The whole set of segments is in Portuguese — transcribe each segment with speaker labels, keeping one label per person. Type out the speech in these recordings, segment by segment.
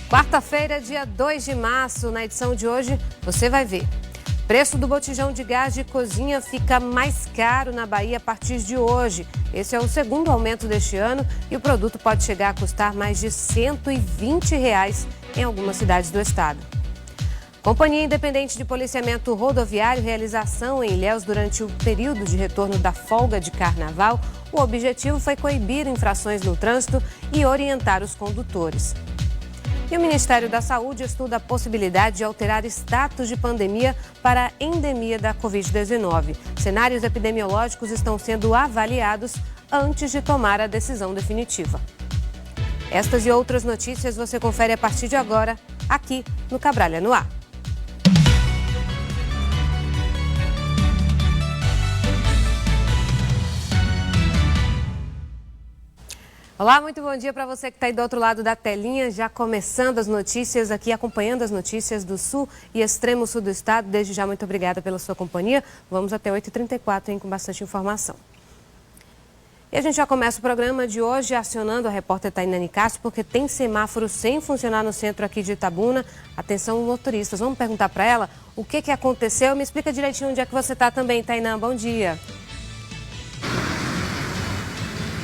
Speaker 1: Quarta-feira, dia 2 de março, na edição de hoje, você vai ver. Preço do botijão de gás de cozinha fica mais caro na Bahia a partir de hoje. Esse é o segundo aumento deste ano e o produto pode chegar a custar mais de R$ 120 em algumas cidades do estado. Companhia Independente de Policiamento Rodoviário realiza ação em Ilhéus durante o período de retorno da folga de carnaval. O objetivo foi coibir infrações no trânsito e orientar os condutores. E o Ministério da Saúde estuda a possibilidade de alterar status de pandemia para a endemia da Covid-19. Cenários epidemiológicos estão sendo avaliados antes de tomar a decisão definitiva. Estas e outras notícias você confere a partir de agora, aqui no Cabralha no Ar. Olá, muito bom dia para você que está aí do outro lado da telinha, já começando as notícias aqui, acompanhando as notícias do sul e extremo sul do estado. Desde já, muito obrigada pela sua companhia. Vamos até 8h34, com bastante informação. E a gente já começa o programa de hoje acionando a repórter Tainá Nicásio, porque tem semáforo sem funcionar no centro aqui de Itabuna. Atenção, motoristas, vamos perguntar para ela o que aconteceu. Me explica direitinho onde é que você está também, Tainá. Bom dia.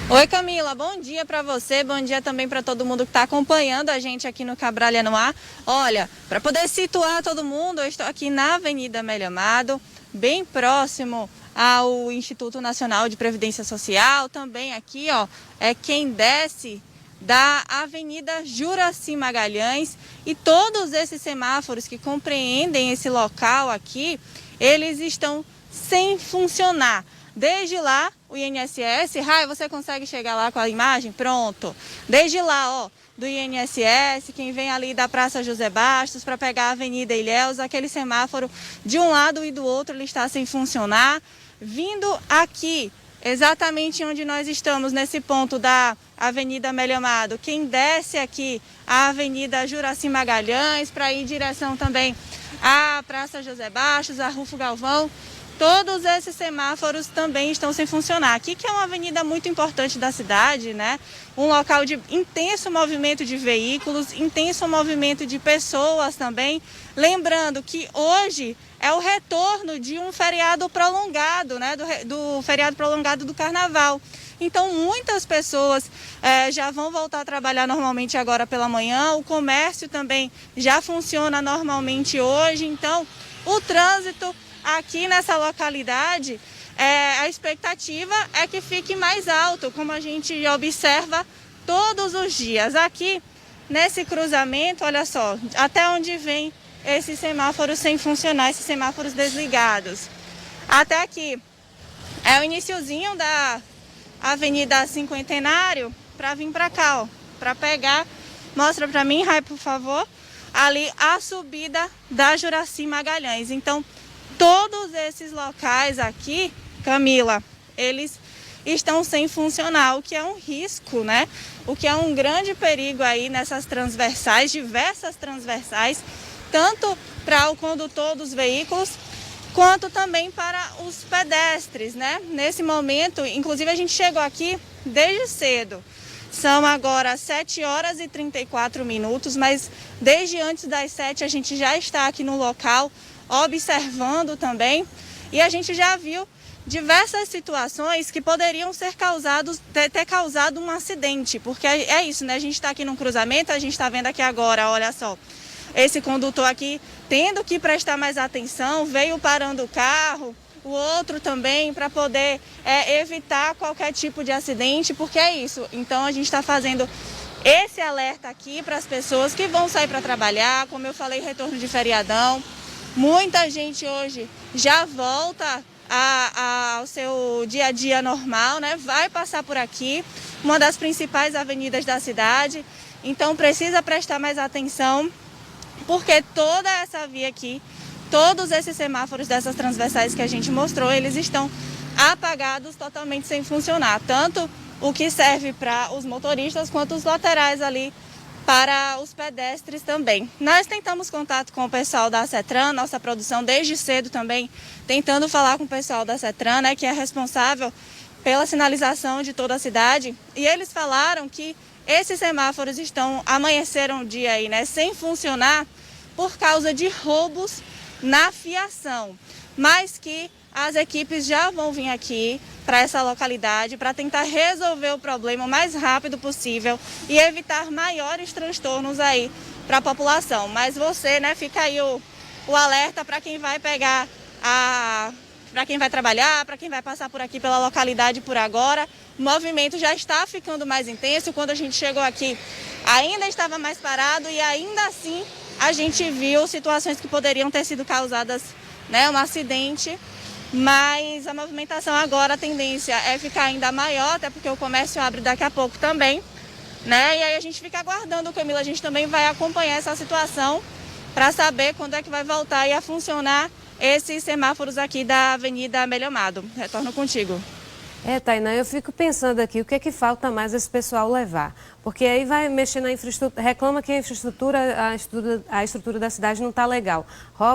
Speaker 2: Oi, Camila, bom dia para você, bom dia também para todo mundo que está acompanhando a gente aqui no Cabralha no Ar. Olha, para poder situar todo mundo, eu estou aqui na Avenida Amélia Amado, bem próximo ao Instituto Nacional de Previdência Social. Também aqui, ó, é quem desce da Avenida Juraci Magalhães, e todos esses semáforos que compreendem esse local aqui, eles estão sem funcionar. Desde lá, o INSS, você consegue chegar lá com a imagem? Pronto. Desde lá, ó, do INSS, quem vem ali da Praça José Bastos para pegar a Avenida Ilhéus, aquele semáforo de um lado e do outro, ele está sem funcionar. Vindo aqui, exatamente onde nós estamos, nesse ponto da Avenida Amélia Amado, quem desce aqui a Avenida Juraci Magalhães, para ir em direção também à Praça José Bastos, a Rufo Galvão, todos esses semáforos também estão sem funcionar. Aqui que é uma avenida muito importante da cidade, né? Um local de intenso movimento de veículos, intenso movimento de pessoas também. Lembrando que hoje é o retorno de um feriado prolongado, né? Do feriado prolongado do Carnaval. Então, muitas pessoas já vão voltar a trabalhar normalmente agora pela manhã. O comércio também já funciona normalmente hoje. Então, o trânsito aqui nessa localidade, a expectativa é que fique mais alto, como a gente observa todos os dias. Aqui, nesse cruzamento, olha só, até onde vem esses semáforos sem funcionar, esses semáforos desligados. Até aqui, é o iniciozinho da Avenida Cinquentenário para vir para cá, ó, para pegar, mostra para mim, Rai, por favor, ali a subida da Juraci Magalhães. Então, todos esses locais aqui, Camila, eles estão sem funcionar, o que é um risco, né? O que é um grande perigo aí nessas transversais, diversas transversais, tanto para o condutor dos veículos, quanto também para os pedestres, né? Nesse momento, inclusive a gente chegou aqui desde cedo. São agora 7h34, mas desde antes das 7 a gente já está aqui no local, observando também, e a gente já viu diversas situações que poderiam ter causado um acidente, porque é isso, né? A gente está aqui num cruzamento, a gente está vendo aqui agora, olha só, esse condutor aqui tendo que prestar mais atenção, veio parando o carro, o outro também, para poder evitar qualquer tipo de acidente, porque é isso. Então a gente está fazendo esse alerta aqui para as pessoas que vão sair para trabalhar, como eu falei, retorno de feriadão. Muita gente hoje já volta ao seu dia a dia normal, né? Vai passar por aqui, uma das principais avenidas da cidade. Então precisa prestar mais atenção, porque toda essa via aqui, todos esses semáforos dessas transversais que a gente mostrou, eles estão apagados, totalmente sem funcionar. Tanto o que serve para os motoristas, quanto os laterais ali para os pedestres também. Nós tentamos contato com o pessoal da CETRAN, nossa produção desde cedo também, tentando falar com o pessoal da CETRAN, né, que é responsável pela sinalização de toda a cidade, e eles falaram que esses semáforos amanheceram o dia aí, né, sem funcionar por causa de roubos na fiação, mas que as equipes já vão vir aqui para essa localidade para tentar resolver o problema o mais rápido possível e evitar maiores transtornos aí para a população. Mas você, né, fica aí o alerta para quem vai pegar para quem vai trabalhar, para quem vai passar por aqui pela localidade por agora. O movimento já está ficando mais intenso. Quando a gente chegou aqui, ainda estava mais parado e ainda assim a gente viu situações que poderiam ter sido causadas, né, um acidente. Mas a movimentação agora, a tendência é ficar ainda maior, até porque o comércio abre daqui a pouco também, né? E aí a gente fica aguardando, Camila, a gente também vai acompanhar essa situação para saber quando é que vai voltar aí a funcionar esses semáforos aqui da Avenida Amélia Amado. Retorno contigo.
Speaker 1: Tainá, eu fico pensando aqui, o que é que falta mais esse pessoal levar? Porque aí vai mexer na infraestrutura, reclama que a estrutura da cidade não está legal.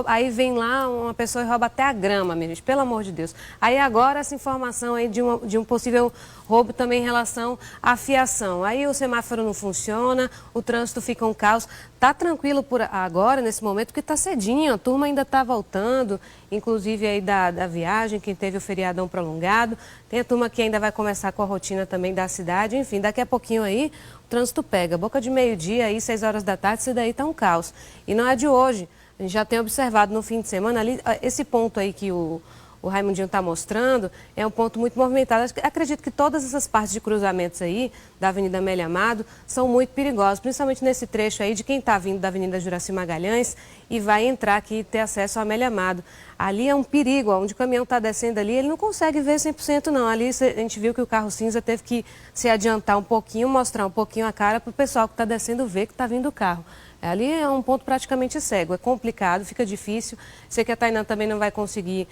Speaker 1: Aí vem lá uma pessoa e rouba até a grama, minha gente, pelo amor de Deus. Aí agora essa informação aí de um possível roubo também em relação à fiação. Aí o semáforo não funciona, o trânsito fica um caos. Tá tranquilo por agora, nesse momento, porque está cedinho, a turma ainda está voltando, inclusive aí da viagem, quem teve o feriadão prolongado. Tem a turma que ainda vai começar com a rotina também da cidade. Enfim, daqui a pouquinho aí o trânsito pega. Boca de meio-dia, aí 6 horas da tarde, isso daí está um caos. E não é de hoje. A gente já tem observado no fim de semana ali, esse ponto aí que o Raimundinho está mostrando, é um ponto muito movimentado. Acredito que todas essas partes de cruzamentos aí, da Avenida Amélia Amado, são muito perigosas, principalmente nesse trecho aí de quem está vindo da Avenida Juraci Magalhães e vai entrar aqui e ter acesso à Amélia Amado. Ali é um perigo, onde o caminhão está descendo ali, ele não consegue ver 100% não. Ali a gente viu que o carro cinza teve que se adiantar um pouquinho, mostrar um pouquinho a cara para o pessoal que está descendo ver que está vindo o carro. Ali é um ponto praticamente cego, é complicado, fica difícil. Sei que a Tainá também não vai conseguir,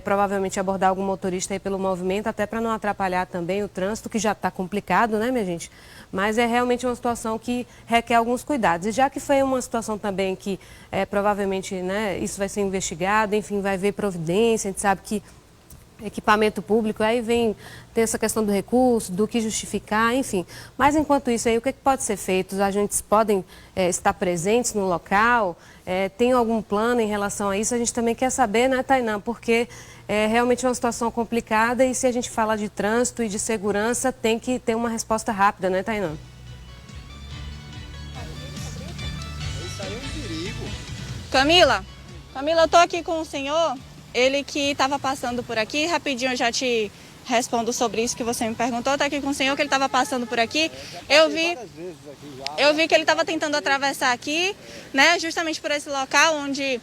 Speaker 1: provavelmente, abordar algum motorista aí pelo movimento, até para não atrapalhar também o trânsito, que já está complicado, né, minha gente? Mas é realmente uma situação que requer alguns cuidados. E já que foi uma situação também que, provavelmente, né, isso vai ser investigado, enfim, vai haver providência, a gente sabe que equipamento público, aí tem essa questão do recurso, do que justificar, enfim. Mas enquanto isso aí, o que pode ser feito? Os agentes podem estar presentes no local? Tem algum plano em relação a isso? A gente também quer saber, né, Tainá? Porque é realmente uma situação complicada e se a gente fala de trânsito e de segurança, tem que ter uma resposta rápida, né, Tainá?
Speaker 3: Isso aí é um perigo.
Speaker 2: Camila, eu tô aqui com o senhor. Ele que estava passando por aqui, rapidinho eu já te respondo sobre isso que você me perguntou. Está aqui com o senhor que ele estava passando por aqui. Eu vi que ele estava tentando atravessar aqui, né, justamente por esse local onde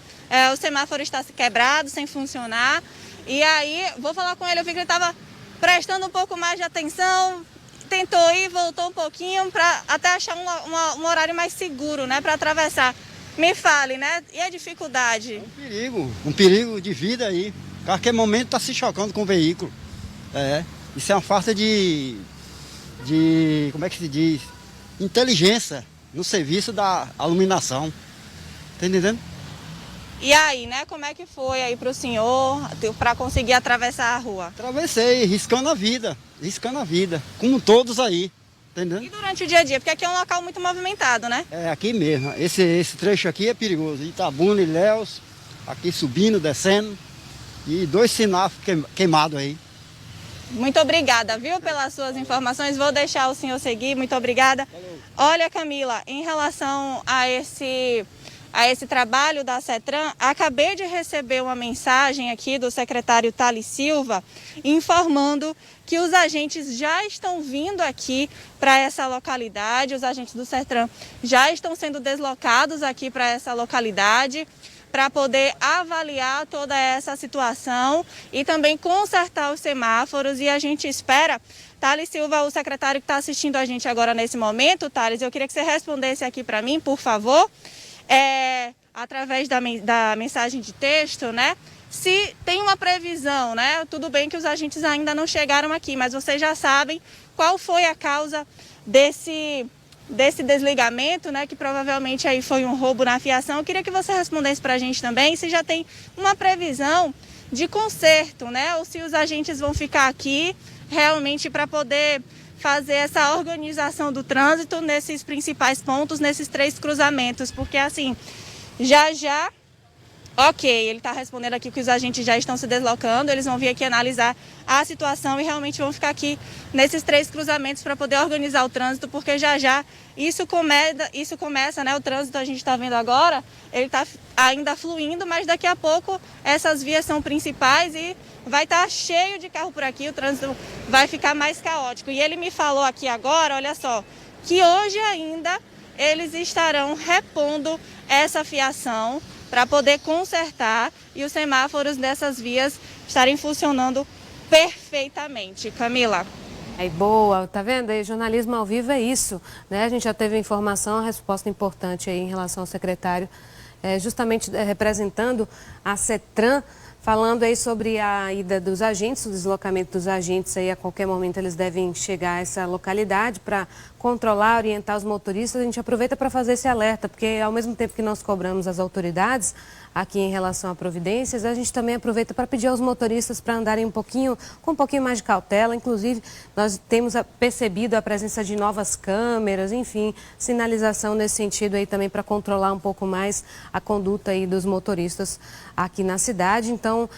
Speaker 2: o semáforo está quebrado, sem funcionar. E aí, vou falar com ele, eu vi que ele estava prestando um pouco mais de atenção, tentou ir, voltou um pouquinho para até achar um horário mais seguro, né, para atravessar. Me fale, né? E a dificuldade?
Speaker 3: É um perigo de vida aí. A qualquer momento está se chocando com o veículo. Isso é uma falta de, como é que se diz? Inteligência no serviço da iluminação. Tá entendendo?
Speaker 2: E aí, né? Como é que foi aí para o senhor, para conseguir atravessar a rua?
Speaker 3: Atravessei, riscando a vida, como todos aí. Entendeu?
Speaker 2: E durante o dia a dia? Porque aqui é um local muito movimentado, né?
Speaker 3: É, aqui mesmo. Esse trecho aqui é perigoso. Itabuna e Ilhéus, aqui subindo, descendo. E 2 semáforos queimados aí.
Speaker 2: Muito obrigada, viu, pelas suas informações. Vou deixar o senhor seguir. Muito obrigada.
Speaker 3: Valeu.
Speaker 2: Olha, Camila, em relação a esse trabalho da CETRAN, acabei de receber uma mensagem aqui do secretário Thales Silva informando que os agentes já estão vindo aqui para essa localidade, os agentes do CETRAN já estão sendo deslocados aqui para essa localidade para poder avaliar toda essa situação e também consertar os semáforos. E a gente espera, Thales Silva, o secretário que está assistindo a gente agora nesse momento, Thales, eu queria que você respondesse aqui para mim, por favor, através da mensagem de texto, né? Se tem uma previsão, né? Tudo bem que os agentes ainda não chegaram aqui, mas vocês já sabem qual foi a causa desse desligamento, né? Que provavelmente aí foi um roubo na fiação. Eu queria que você respondesse para a gente também se já tem uma previsão de conserto, né? Ou se os agentes vão ficar aqui realmente para poder fazer essa organização do trânsito nesses principais pontos, nesses 3 cruzamentos, porque assim, já... Ok, ele está respondendo aqui que os agentes já estão se deslocando, eles vão vir aqui analisar a situação e realmente vão ficar aqui nesses 3 cruzamentos para poder organizar o trânsito, porque já isso começa, né? O trânsito a gente está vendo agora, ele está ainda fluindo, mas daqui a pouco essas vias são principais e vai estar cheio de carro por aqui, o trânsito vai ficar mais caótico. E ele me falou aqui agora, olha só, que hoje ainda eles estarão repondo essa fiação para poder consertar e os semáforos dessas vias estarem funcionando perfeitamente. Camila.
Speaker 1: Aí, boa, tá vendo? Aí, jornalismo ao vivo é isso, né? A gente já teve informação, a resposta importante aí em relação ao secretário, justamente representando a CETRAN, falando aí sobre a ida dos agentes, o deslocamento dos agentes aí, a qualquer momento eles devem chegar a essa localidade para controlar, orientar os motoristas. A gente aproveita para fazer esse alerta, porque ao mesmo tempo que nós cobramos as autoridades aqui em relação a providências, a gente também aproveita para pedir aos motoristas para andarem com um pouquinho mais de cautela. Inclusive, nós temos percebido a presença de novas câmeras, enfim, sinalização nesse sentido aí também para controlar um pouco mais a conduta aí dos motoristas aqui na cidade. Então,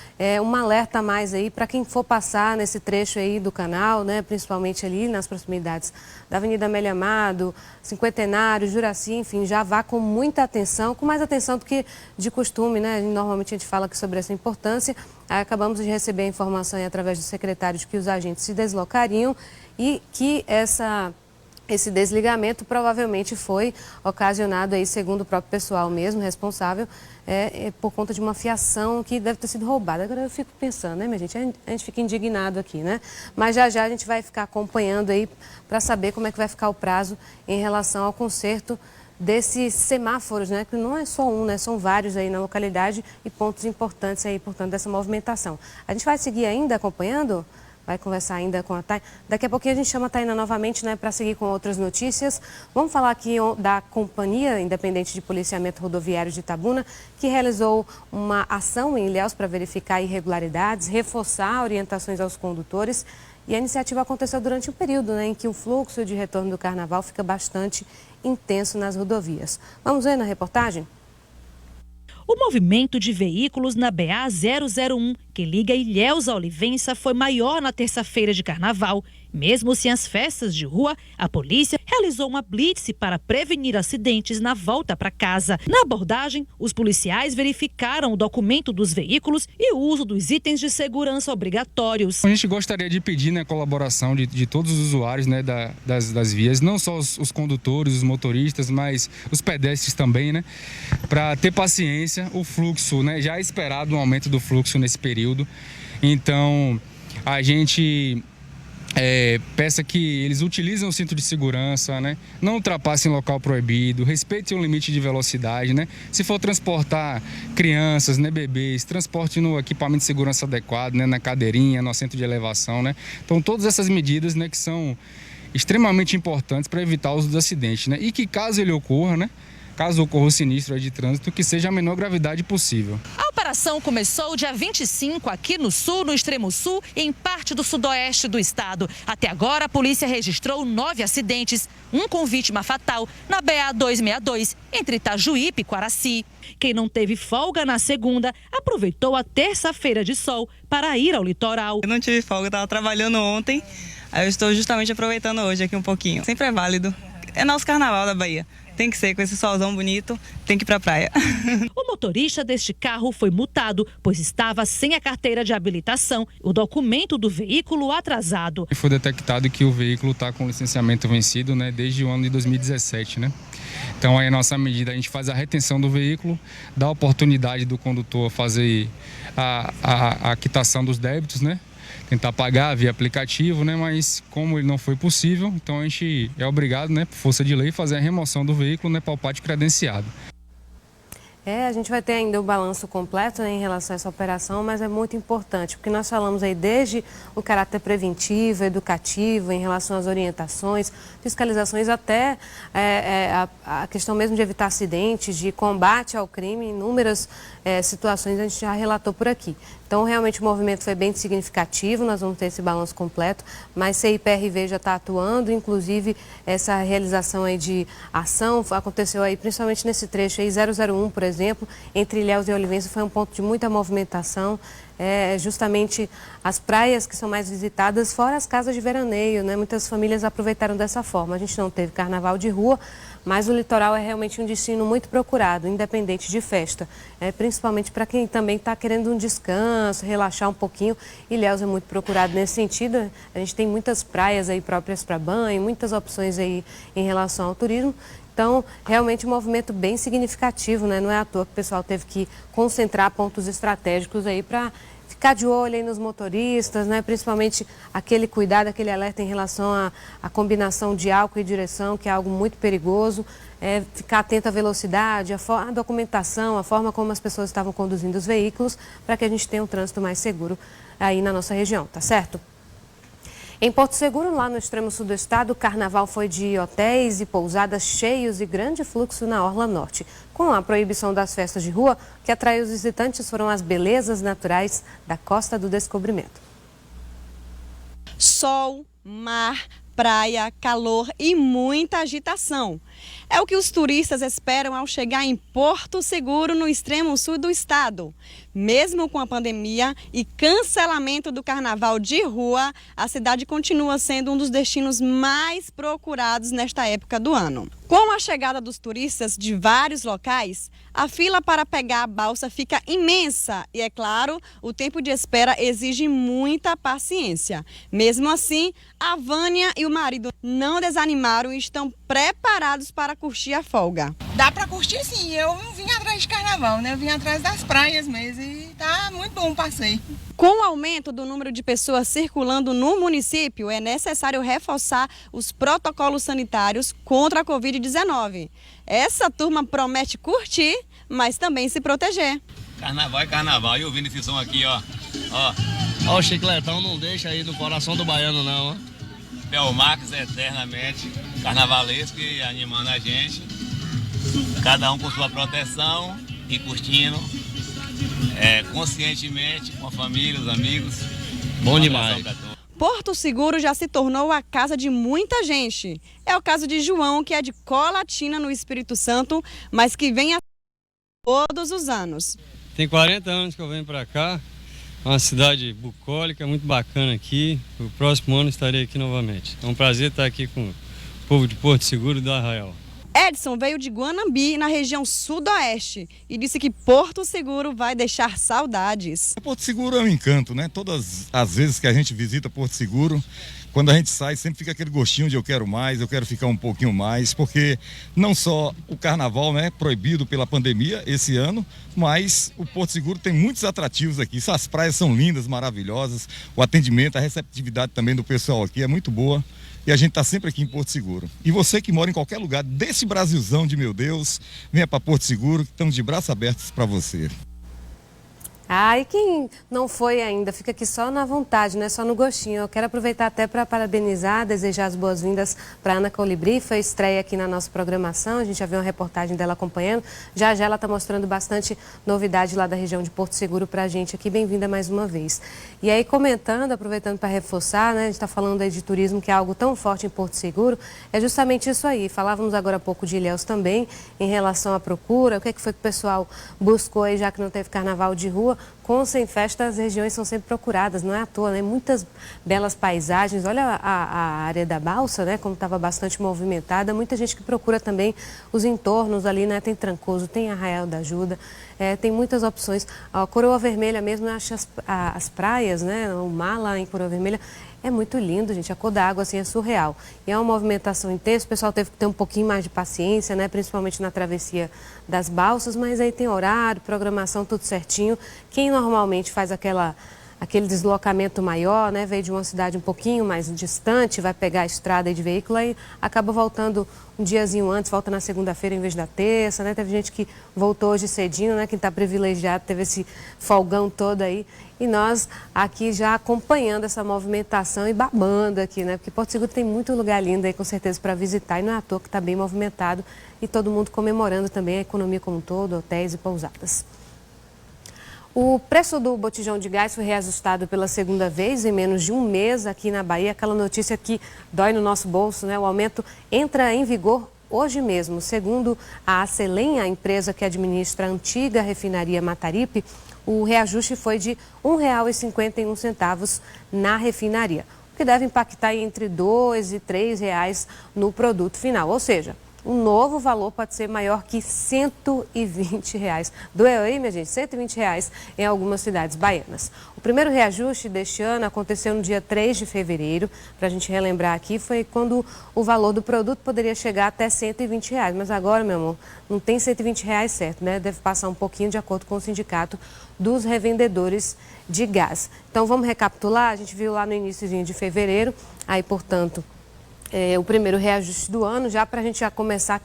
Speaker 1: um alerta a mais aí para quem for passar nesse trecho aí do canal, né, principalmente ali nas proximidades da Avenida Amélia Amado, Cinquentenário, Juraci, enfim, já vá com muita atenção, com mais atenção do que de costume, né? Normalmente a gente fala aqui sobre essa importância. Aí acabamos de receber a informação aí através do secretário de que os agentes se deslocariam e que esse desligamento provavelmente foi ocasionado aí, segundo o próprio pessoal mesmo, responsável, por conta de uma fiação que deve ter sido roubada. Agora eu fico pensando, né, minha gente? A gente fica indignado aqui, né? Mas já a gente vai ficar acompanhando aí para saber como é que vai ficar o prazo em relação ao conserto desses semáforos, né? Que não é só um, né? São vários aí na localidade e pontos importantes aí, portanto, dessa movimentação. A gente vai seguir ainda acompanhando? Vai conversar ainda com a Taina. Daqui a pouquinho a gente chama a Taina novamente, né, para seguir com outras notícias. Vamos falar aqui da Companhia Independente de Policiamento Rodoviário de Itabuna, que realizou uma ação em Ilhéus para verificar irregularidades, reforçar orientações aos condutores. E a iniciativa aconteceu durante um período, né, em que o fluxo de retorno do carnaval fica bastante intenso nas rodovias. Vamos ver na reportagem?
Speaker 4: O movimento de veículos na BA-001, que liga Ilhéus a Olivença, foi maior na terça-feira de carnaval. Mesmo sem as festas de rua, a polícia realizou uma blitz para prevenir acidentes na volta para casa. Na abordagem, os policiais verificaram o documento dos veículos e o uso dos itens de segurança obrigatórios.
Speaker 5: A gente gostaria de pedir, né, a colaboração de todos os usuários, né, das vias, não só os condutores, os motoristas, mas os pedestres também, né, para ter paciência. O fluxo, né, já é esperado um aumento do fluxo nesse período. Então, a gente peça que eles utilizem o cinto de segurança, né? Não ultrapassem local proibido, respeitem o limite de velocidade, né? Se for transportar crianças, né, bebês, transporte no equipamento de segurança adequado, né, na cadeirinha, no assento de elevação, né? Então, todas essas medidas, né, que são extremamente importantes para evitar os acidentes, né? E que caso ele ocorra, né? Caso ocorra o sinistro de trânsito, que seja a menor gravidade possível.
Speaker 4: A operação começou dia 25 aqui no sul, no extremo sul e em parte do sudoeste do estado. Até agora, a polícia registrou 9 acidentes, um com vítima fatal na BA-262, entre Itajuípe e Quaraci. Quem não teve folga na segunda, aproveitou a terça-feira de sol para ir ao litoral.
Speaker 6: Eu não tive folga, eu estava trabalhando ontem, aí eu estou justamente aproveitando hoje aqui um pouquinho. Sempre é válido. É nosso carnaval da Bahia. Tem que ser, com esse solzão bonito, tem que ir pra praia.
Speaker 4: O motorista deste carro foi multado, pois estava sem a carteira de habilitação, o documento do veículo atrasado.
Speaker 5: Foi detectado que o veículo está com licenciamento vencido, né, desde o ano de 2017, né? Então, aí a nossa medida, a gente faz a retenção do veículo, dá a oportunidade do condutor fazer a quitação dos débitos, né? Tentar pagar via aplicativo, né? Mas como ele não foi possível, então a gente é obrigado, né, por força de lei, fazer a remoção do veículo, né, para o pátio credenciado.
Speaker 1: A gente vai ter ainda o balanço completo, né, em relação a essa operação, mas é muito importante, porque nós falamos aí desde o caráter preventivo, educativo, em relação às orientações, fiscalizações, até a questão mesmo de evitar acidentes, de combate ao crime, inúmeras situações a gente já relatou por aqui. Então, realmente, o movimento foi bem significativo, nós vamos ter esse balanço completo, mas CIPRV já está atuando, inclusive essa realização aí de ação aconteceu aí, principalmente nesse trecho aí, 001, por exemplo, entre Ilhéus e Olivença, foi um ponto de muita movimentação. Justamente as praias que são mais visitadas, fora as casas de veraneio, né? Muitas famílias aproveitaram dessa forma. A gente não teve carnaval de rua, mas o litoral é realmente um destino muito procurado, independente de festa. Principalmente para quem também está querendo um descanso, relaxar um pouquinho. Ilhéus é muito procurado nesse sentido. A gente tem muitas praias aí próprias para banho, muitas opções aí em relação ao turismo. Então, realmente um movimento bem significativo, né? Não é à toa que o pessoal teve que concentrar pontos estratégicos aí para ficar de olho aí nos motoristas, né? Principalmente aquele cuidado, aquele alerta em relação à combinação de álcool e direção, que é algo muito perigoso. Ficar atento à velocidade, à documentação, a forma como as pessoas estavam conduzindo os veículos, para que a gente tenha um trânsito mais seguro aí na nossa região, tá certo? Em Porto Seguro, lá no extremo sul do estado, o carnaval foi de hotéis e pousadas cheios e grande fluxo na Orla Norte. Com a proibição das festas de rua, o que atraiu os visitantes foram as belezas naturais da Costa do Descobrimento.
Speaker 7: Sol, mar, praia, calor e muita agitação. É o que os turistas esperam ao chegar em Porto Seguro, no extremo sul do estado. Mesmo com a pandemia e cancelamento do carnaval de rua, a cidade continua sendo um dos destinos mais procurados nesta época do ano. Com a chegada dos turistas de vários locais, a fila para pegar a balsa fica imensa e, é claro, o tempo de espera exige muita paciência. Mesmo assim, a Vânia e o marido não desanimaram e estão preparados para curtir a folga.
Speaker 8: Dá para curtir sim, eu não vim atrás de carnaval, né? Eu vim atrás das praias mesmo e tá muito bom o passeio.
Speaker 7: Com o aumento do número de pessoas circulando no município, é necessário reforçar os protocolos sanitários contra a Covid-19. Essa turma promete curtir, mas também se proteger.
Speaker 9: Carnaval é carnaval. E ouvindo esse som aqui, ó. Ó, o chicletão não deixa aí no coração do baiano, não, ó. Belmax eternamente carnavalesco e animando a gente. Cada um com sua proteção e curtindo. Conscientemente, com a família, os amigos. Bom demais.
Speaker 7: Porto Seguro já se tornou a casa de muita gente. É o caso de João, que é de Colatina, no Espírito Santo, mas que vem todos os anos.
Speaker 10: Tem 40 anos que eu venho para cá, uma cidade bucólica, muito bacana aqui. O próximo ano estarei aqui novamente. É um prazer estar aqui com o povo de Porto Seguro e do Arraial.
Speaker 7: Edson veio de Guanambi, na região sudoeste, e disse que Porto Seguro vai deixar saudades.
Speaker 11: Porto Seguro é um encanto, né? Todas as vezes que a gente visita Porto Seguro, quando a gente sai, sempre fica aquele gostinho de eu quero mais, eu quero ficar um pouquinho mais, porque não só o carnaval, né, proibido pela pandemia esse ano, mas o Porto Seguro tem muitos atrativos aqui. As praias são lindas, maravilhosas, o atendimento, a receptividade também do pessoal aqui é muito boa. E a gente está sempre aqui em Porto Seguro. E você que mora em qualquer lugar desse Brasilzão de meu Deus, venha para Porto Seguro, que estamos de braços abertos para você.
Speaker 1: E quem não foi ainda, fica aqui só na vontade, né? Só no gostinho. Eu quero aproveitar até para parabenizar, desejar as boas-vindas para Ana Colibri. Foi estreia aqui na nossa programação, a gente já viu uma reportagem dela acompanhando. Já ela está mostrando bastante novidade lá da região de Porto Seguro para a gente aqui. Bem-vinda mais uma vez. E aí, comentando, aproveitando para reforçar, né? A gente está falando aí de turismo, que é algo tão forte em Porto Seguro. É justamente isso aí. Falávamos agora há pouco de Ilhéus também, em relação à procura. O que foi que o pessoal buscou aí, já que não teve carnaval de rua? Com ou sem festa, as regiões são sempre procuradas, não é à toa, né? Muitas belas paisagens. Olha a área da balsa, né? Como estava bastante movimentada. Muita gente que procura também os entornos ali, né? Tem Trancoso, tem Arraial da Ajuda, tem muitas opções. A Coroa Vermelha mesmo, eu acho as praias, né? O mar lá em Coroa Vermelha é muito lindo, gente. A cor da água assim é surreal. E é uma movimentação intensa, o pessoal teve que ter um pouquinho mais de paciência, né? Principalmente na travessia das balsas, mas aí tem horário, programação, tudo certinho. Quem normalmente faz aquele deslocamento maior, né? Veio de uma cidade um pouquinho mais distante, vai pegar a estrada aí de veículo e acaba voltando um diazinho antes, volta na segunda-feira em vez da terça, né? Teve gente que voltou hoje cedinho, né? Quem está privilegiado teve esse folgão todo aí. E nós aqui já acompanhando essa movimentação e babando aqui, né? Porque Porto Seguro tem muito lugar lindo aí, com certeza, para visitar. E não é à toa que está bem movimentado e todo mundo comemorando também a economia como um todo, hotéis e pousadas. O preço do botijão de gás foi reajustado pela segunda vez em menos de um mês aqui na Bahia. Aquela notícia que dói no nosso bolso, né? O aumento entra em vigor hoje mesmo. Segundo a Acelen, a empresa que administra a antiga refinaria Mataripe, o reajuste foi de R$ 1,51 na refinaria, o que deve impactar entre R$ 2 e R$ 3 no produto final, ou seja, o novo valor pode ser maior que R$ 120. Doeu aí, minha gente? R$ 120 em algumas cidades baianas. O primeiro reajuste deste ano aconteceu no dia 3 de fevereiro. Para a gente relembrar aqui, foi quando o valor do produto poderia chegar até R$ 120. Mas agora, meu amor, não tem R$ 120 certo, né? Deve passar um pouquinho de acordo com o sindicato dos revendedores de gás. Então, vamos recapitular? A gente viu lá no iníciozinho de fevereiro, aí, portanto, o primeiro reajuste do ano, já para a gente já começar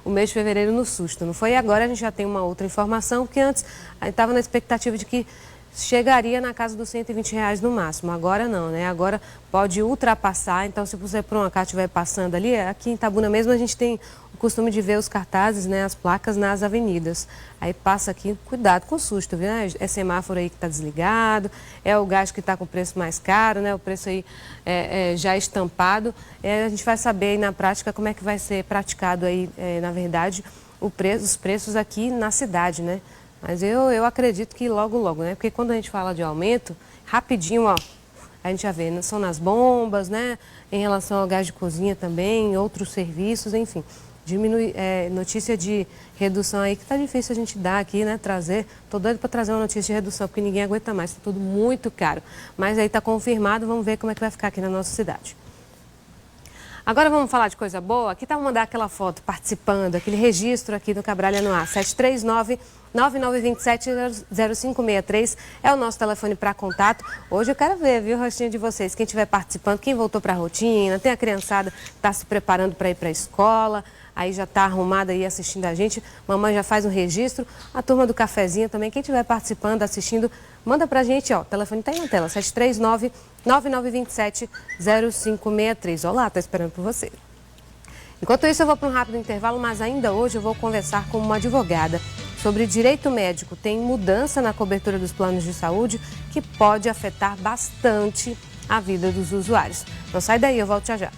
Speaker 1: o mês de fevereiro no susto, não foi? E agora a gente já tem uma outra informação, que antes a gente estava na expectativa de que chegaria na casa dos R$ 120 no máximo. Agora não, né? Agora pode ultrapassar, então se você por um acaso estiver passando ali, aqui em Itabuna mesmo a gente tem o costume de ver os cartazes, né, as placas nas avenidas. Aí passa aqui, cuidado com o susto, viu? É semáforo aí que está desligado, é o gás que está com o preço mais caro, né? O preço aí já estampado. A gente vai saber aí na prática como é que vai ser praticado aí, na verdade, os preços aqui na cidade, né? Mas eu acredito que logo, logo, né? Porque quando a gente fala de aumento, rapidinho, ó, a gente já vê, né? São nas bombas, né? Em relação ao gás de cozinha também, outros serviços, enfim. Diminui, notícia de redução aí que tá difícil a gente dar aqui, né? Trazer, tô doido para trazer uma notícia de redução, porque ninguém aguenta mais, tá tudo muito caro. Mas aí tá confirmado, vamos ver como é que vai ficar aqui na nossa cidade. Agora vamos falar de coisa boa. Aqui tá, vou mandar aquela foto participando, aquele registro aqui do Cabralha no Ar. 739-9927-0563 é o nosso telefone para contato. Hoje eu quero ver, viu, o rostinho de vocês. Quem estiver participando, quem voltou para a rotina, tem a criançada que está se preparando para ir para a escola, aí já está arrumada aí assistindo a gente. Mamãe já faz um registro. A turma do cafezinho também, quem estiver participando, assistindo, manda pra gente, ó. O telefone tá aí na tela, 739-9927-0563. Olá, tô esperando por você. Enquanto isso, eu vou para um rápido intervalo, mas ainda hoje eu vou conversar com uma advogada sobre direito médico. Tem mudança na cobertura dos planos de saúde que pode afetar bastante a vida dos usuários. Não sai daí, eu volto já já.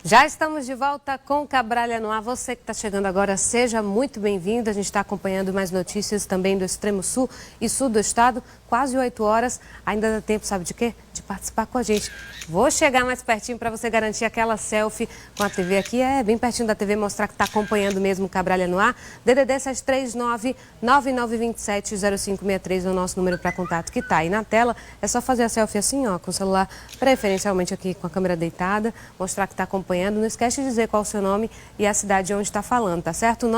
Speaker 1: Já estamos de volta com Cabralha no Ar. Você que está chegando agora, seja muito bem-vindo. A gente está acompanhando mais notícias também do extremo sul e sul do estado. Quase 8 horas. Ainda dá tempo, sabe de quê? De participar com a gente. Vou chegar mais pertinho para você garantir aquela selfie com a TV aqui. É bem pertinho da TV, mostrar que está acompanhando mesmo o Cabralha no Ar. DDD 739-9927-0563 é o nosso número para contato que está aí na tela. É só fazer a selfie assim, ó, com o celular, preferencialmente aqui com a câmera deitada, mostrar que está acompanhando. Não esquece de dizer qual o seu nome e a cidade onde está falando, tá certo?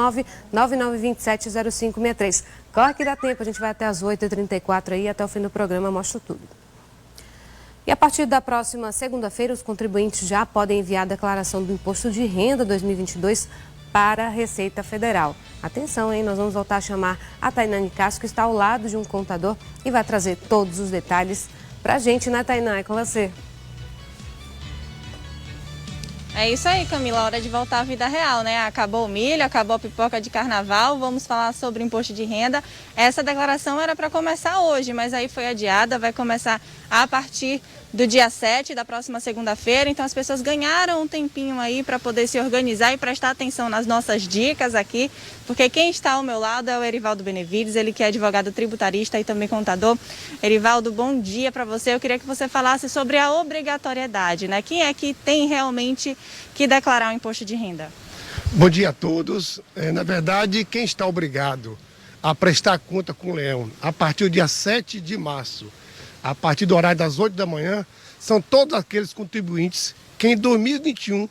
Speaker 1: 99927-0563. Corre que dá tempo, a gente vai até as 8h34 aí, até o fim do programa, mostro tudo. E a partir da próxima segunda-feira, os contribuintes já podem enviar a declaração do Imposto de Renda 2022 para a Receita Federal. Atenção, hein? Nós vamos voltar a chamar a Tainane Castro, que está ao lado de um contador e vai trazer todos os detalhes para a gente, né, Tainane? É com você.
Speaker 2: É isso aí, Camila, hora de voltar à vida real, né? Acabou o milho, acabou a pipoca de carnaval, vamos falar sobre o imposto de renda. Essa declaração era para começar hoje, mas aí foi adiada, vai começar a partir do dia 7, da próxima segunda-feira. Então as pessoas ganharam um tempinho aí para poder se organizar e prestar atenção nas nossas dicas aqui, porque quem está ao meu lado é o Erivaldo Benevides, ele que é advogado tributarista e também contador. Erivaldo, bom dia para você. Eu queria que você falasse sobre a obrigatoriedade, né? Quem é que tem realmente que declarar o imposto de renda?
Speaker 12: Bom dia a todos. Na verdade, quem está obrigado a prestar conta com o Leão a partir do dia 7 de março, a partir do horário das 8 da manhã, são todos aqueles contribuintes que em 2021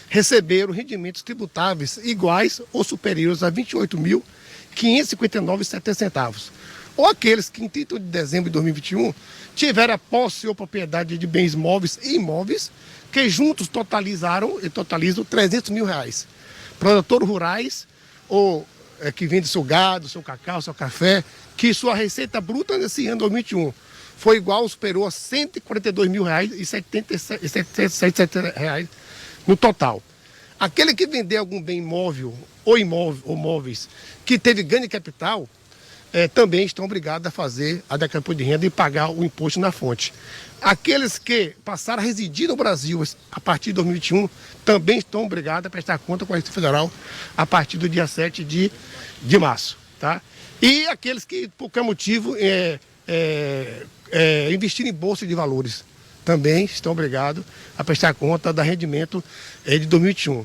Speaker 12: receberam rendimentos tributáveis iguais ou superiores a R$ 28.559,70. Ou aqueles que em 31 de dezembro de 2021 tiveram a posse ou propriedade de bens móveis e imóveis que juntos totalizam R$ 300 mil. Produtores rurais ou que vendem seu gado, seu cacau, seu café, que sua receita bruta nesse ano 2021 foi igual ou superou a R$ 142.077 no total. Aquele que vender algum bem imóvel ou móveis que teve ganho de capital, também estão obrigados a fazer a declaração de renda e pagar o imposto na fonte. Aqueles que passaram a residir no Brasil a partir de 2021 também estão obrigados a prestar conta com a Receita Federal a partir do dia 7 de março. Tá? E aqueles que, por qualquer motivo, investir em bolsa de valores também estão obrigados a prestar conta do rendimento de 2021.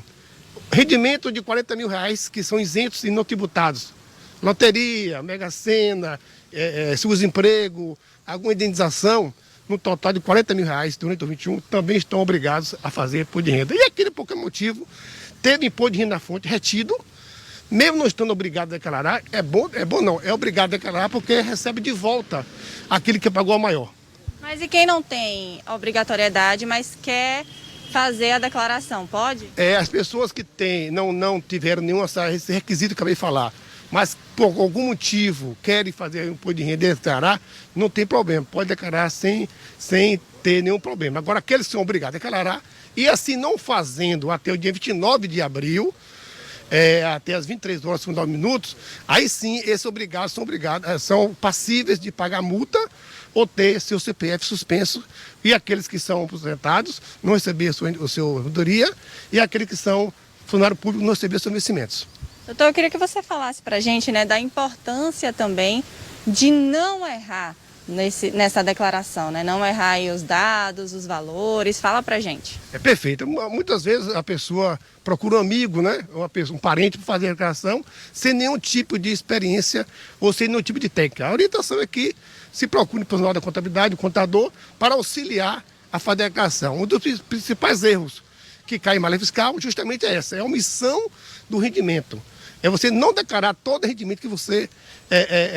Speaker 12: Rendimento de R$ 40 mil que são isentos e não tributados. Loteria, Mega Sena, seguro-desemprego, alguma indenização, no total de R$ 40 mil durante 2021, também estão obrigados a fazer imposto de renda. E aquele, por qualquer motivo, teve imposto de renda na fonte retido, mesmo não estando obrigado a declarar, é obrigado a declarar porque recebe de volta aquele que pagou a maior.
Speaker 2: Mas e quem não tem obrigatoriedade, mas quer fazer a declaração, pode?
Speaker 12: As pessoas que não tiveram nenhum esse requisito que eu acabei de falar, mas por algum motivo querem fazer um imposto de renda e declarar, não tem problema, pode declarar sem ter nenhum problema. Agora, aqueles que são obrigados a declarar, e assim não fazendo até o dia 29 de abril, até as 23 horas e 59 minutos, aí sim, esses são passíveis de pagar multa ou ter seu CPF suspenso, e aqueles que são aposentados não receber o seu aposentadoria, e aqueles que são funcionários públicos não receber seus vencimentos.
Speaker 2: Doutor, eu queria que você falasse para a gente, né, da importância também de não errar nessa declaração, né? Não errar aí os dados, os valores. Fala para a gente.
Speaker 12: Perfeito. Muitas vezes a pessoa procura um amigo, né, um parente para fazer a declaração sem nenhum tipo de experiência ou sem nenhum tipo de técnica. A orientação é que se procure o profissional da contabilidade, o contador, para auxiliar a fazer a declaração. Um dos principais erros que cai em malha fiscal justamente é essa, é a omissão do rendimento. É você não declarar todo o rendimento que você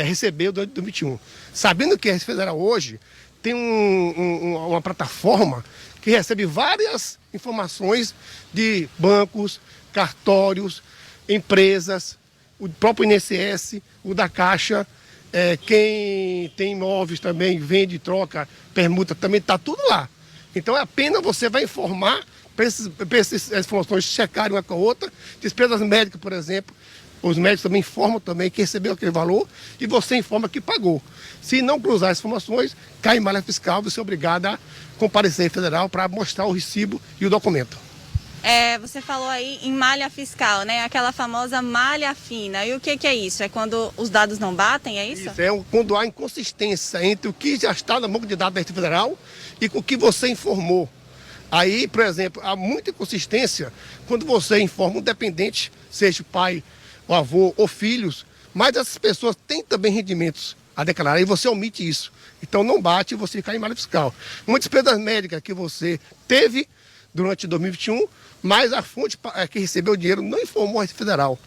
Speaker 12: recebeu durante 2021. Sabendo que a Receita Federal hoje tem uma plataforma que recebe várias informações de bancos, cartórios, empresas, o próprio INSS, o da Caixa, quem tem imóveis também, vende, troca, permuta, também está tudo lá. Então apenas você vai informar para essas informações checarem uma com a outra, despesas médicas, por exemplo. Os médicos também informam também que recebeu aquele valor e você informa que pagou. Se não cruzar as informações, cai em malha fiscal, você é obrigado a comparecer em federal para mostrar o recibo e o documento.
Speaker 2: Você falou aí em malha fiscal, né? Aquela famosa malha fina. E o que é isso? É quando os dados não batem, é isso?
Speaker 12: Isso, quando há inconsistência entre o que já está no banco de dados da Receita Federal e com o que você informou. Aí, por exemplo, há muita inconsistência quando você informa um dependente, seja o pai, o avô ou filhos, mas essas pessoas têm também rendimentos a declarar e você omite isso. Então não bate e você cai em malha fiscal. Uma despesa médica que você teve durante 2021, mas a fonte que recebeu o dinheiro não informou a Receita Federal.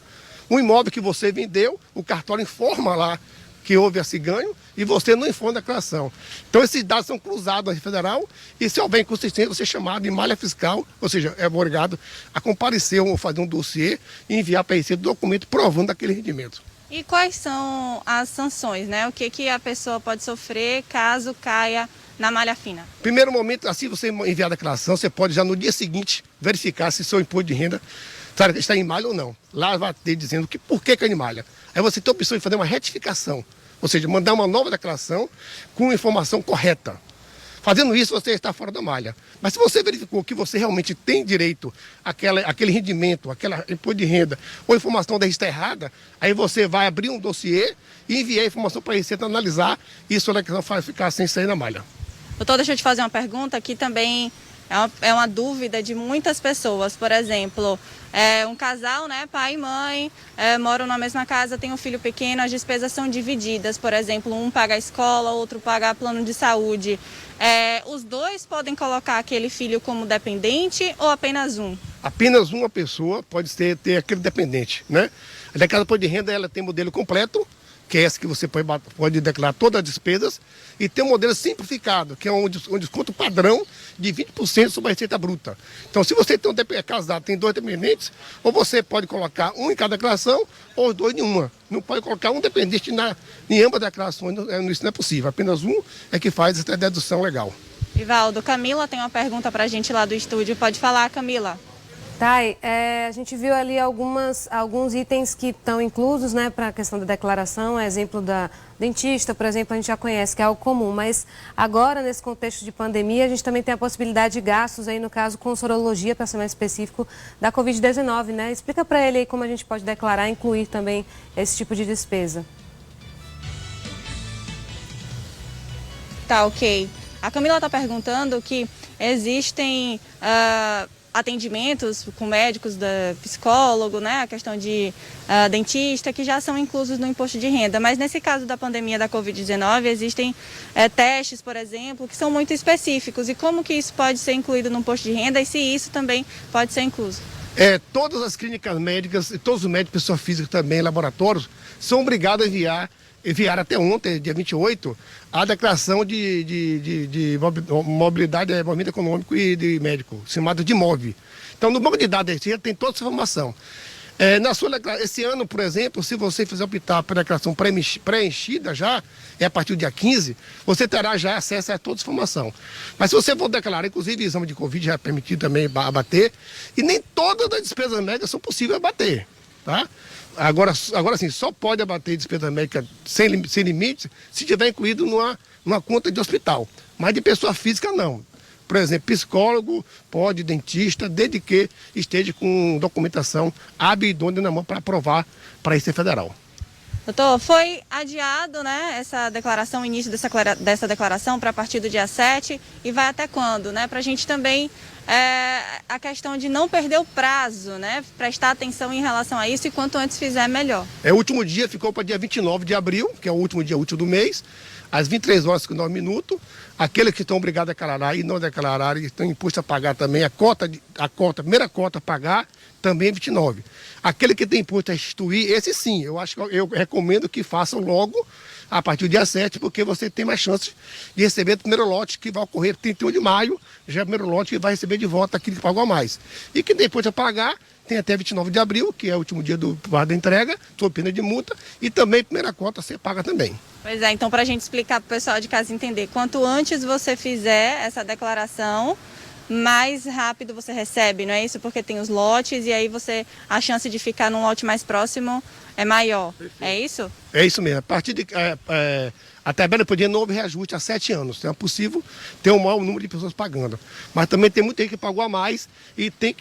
Speaker 12: Um imóvel que você vendeu, o cartório informa lá que houve esse ganho e você não informa a declaração. Então esses dados são cruzados à Receita Federal e se houver inconsistência, você é chamado de malha fiscal, ou seja, é obrigado a comparecer ou fazer um dossiê e enviar para a Receita documento provando aquele rendimento.
Speaker 2: E quais são as sanções, né? O que a pessoa pode sofrer caso caia na malha fina?
Speaker 12: Primeiro momento, assim você enviar a declaração, você pode já no dia seguinte verificar se seu imposto de renda está em malha ou não. Lá vai ter dizendo por que cai em malha. Aí você tem a opção de fazer uma retificação, ou seja, mandar uma nova declaração com informação correta. Fazendo isso, você está fora da malha. Mas se você verificou que você realmente tem direito àquele rendimento, aquele imposto de renda, ou a informação da está errada, aí você vai abrir um dossiê e enviar a informação para a Receita analisar e isso vai ficar sem sair na malha.
Speaker 2: Doutor, deixa eu te fazer uma pergunta que também é uma dúvida de muitas pessoas. Por exemplo, um casal, né, pai e mãe, moram na mesma casa, tem um filho pequeno, as despesas são divididas. Por exemplo, um paga a escola, outro paga plano de saúde. Os dois podem colocar aquele filho como dependente ou apenas um?
Speaker 12: Apenas uma pessoa pode ter aquele dependente, né? A declaração de renda ela tem modelo completo, que é esse que você pode declarar todas as despesas, e tem um modelo simplificado, que é um desconto padrão de 20% sobre a receita bruta. Então, se você é casado, tem dois dependentes, ou você pode colocar um em cada declaração, ou os dois em uma. Não pode colocar um dependente em ambas as declarações, isso não é possível. Apenas um é que faz essa dedução legal.
Speaker 2: Rivaldo, Camila tem uma pergunta para a gente lá do estúdio. Pode falar, Camila.
Speaker 1: Thay, a gente viu ali alguns itens que estão inclusos, né, para a questão da declaração, exemplo da dentista, por exemplo, a gente já conhece, que é algo comum, mas agora, nesse contexto de pandemia, a gente também tem a possibilidade de gastos aí, no caso, com sorologia, para ser mais específico, da Covid-19, né? Explica para ele aí como a gente pode declarar e incluir também esse tipo de despesa.
Speaker 2: Tá, ok. A Camila está perguntando que existem atendimentos com médicos, psicólogo, né, a questão de dentista, que já são inclusos no imposto de renda. Mas nesse caso da pandemia da Covid-19, existem testes, por exemplo, que são muito específicos. E como que isso pode ser incluído no imposto de renda e se isso também pode ser incluso?
Speaker 12: Todas as clínicas médicas e todos os médicos, pessoa física também, laboratórios, são obrigados a enviar até ontem, dia 28, a declaração de mobilidade, movimento econômico e de médico, chamado de MOV. Então, no banco de dados tem toda essa informação. Esse ano, por exemplo, se você fizer optar pela declaração preenchida já, a partir do dia 15, você terá já acesso a toda essa informação. Mas se você for declarar, inclusive exame de Covid já é permitido também abater, e nem todas as despesas médicas são possíveis abater, tá? Agora sim, só pode abater despesa médica sem limites se tiver incluído numa conta de hospital. Mas de pessoa física, não. Por exemplo, psicólogo, pode, dentista, desde que esteja com documentação hábil e idônea na mão para aprovar para a Receita Federal.
Speaker 2: Doutor, foi adiado, né, essa declaração, o início dessa declaração para a partir do dia 7 e vai até quando, né? Para a gente também, a questão de não perder o prazo, né? Prestar atenção em relação a isso e quanto antes fizer, melhor.
Speaker 12: O último dia ficou para dia 29 de abril, que é o último dia útil do mês, às 23 horas e 59 minutos. Aqueles que estão obrigados a declarar e não declararem, estão impostos a pagar também a primeira cota a pagar, também 29. Aquele que tem imposto a restituir, esse sim, eu recomendo que façam logo a partir do dia 7, porque você tem mais chance de receber o primeiro lote que vai ocorrer 31 de maio, já é o primeiro lote que vai receber de volta aquele que pagou a mais. E quem tem imposto a pagar, tem até 29 de abril, que é o último dia do prazo da entrega, sob pena de multa, e também a primeira cota você paga também.
Speaker 2: Pois é, então para a gente explicar para o pessoal de casa entender, quanto antes você fizer essa declaração, mais rápido você recebe, não é isso? Porque tem os lotes e aí a chance de ficar num lote mais próximo é maior. É isso?
Speaker 12: É isso mesmo. A partir de a tabela podia não houve reajuste há 7 anos. Então é possível ter um maior número de pessoas pagando. Mas também tem muita gente que pagou a mais e tem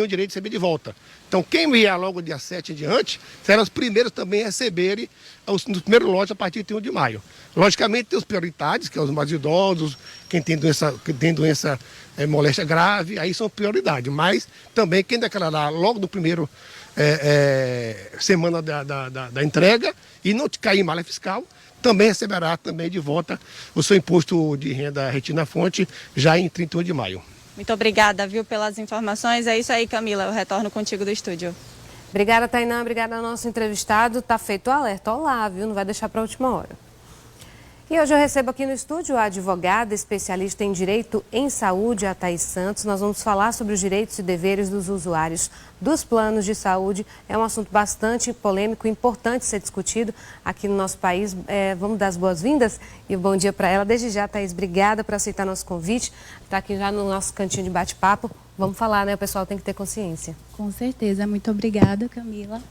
Speaker 12: o direito de receber de volta. Então quem vier logo dia 7 em diante, serão os primeiros também a receberem no primeiro lote a partir de 31 de maio. Logicamente tem os prioritários, que são os mais idosos, quem tem doença moléstia grave, aí são prioridade. Mas também quem declarar logo no primeiro semana da entrega e não cair em malha fiscal, também receberá também de volta o seu imposto de renda retido na fonte já em 31 de maio.
Speaker 2: Muito obrigada, viu, pelas informações. É isso aí, Camila. Eu retorno contigo do estúdio.
Speaker 1: Obrigada, Tainá. Obrigada ao nosso entrevistado. Tá feito o alerta. Olá, viu? Não vai deixar para a última hora. E hoje eu recebo aqui no estúdio a advogada especialista em direito em saúde, a Thaís Santos. Nós vamos falar sobre os direitos e deveres dos usuários dos planos de saúde. É um assunto bastante polêmico e importante ser discutido aqui no nosso país. Vamos dar as boas-vindas e um bom dia para ela. Desde já, Thaís, obrigada por aceitar nosso convite. Está aqui já no nosso cantinho de bate-papo. Vamos falar, né? O pessoal tem que ter consciência.
Speaker 13: Com certeza. Muito obrigada, Camila.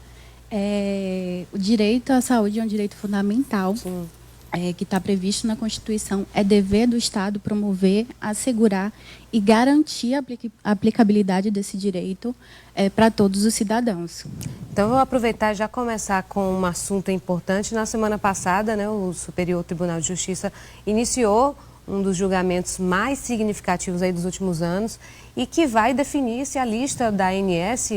Speaker 13: O direito à saúde é um direito fundamental.
Speaker 1: Sim.
Speaker 13: Que está previsto na Constituição. É dever do Estado promover, assegurar e garantir a aplicabilidade desse direito para todos os cidadãos.
Speaker 1: Então, vou aproveitar e já começar com um assunto importante. Na semana passada, né, o Superior Tribunal de Justiça iniciou um dos julgamentos mais significativos aí dos últimos anos e que vai definir se a lista da ANS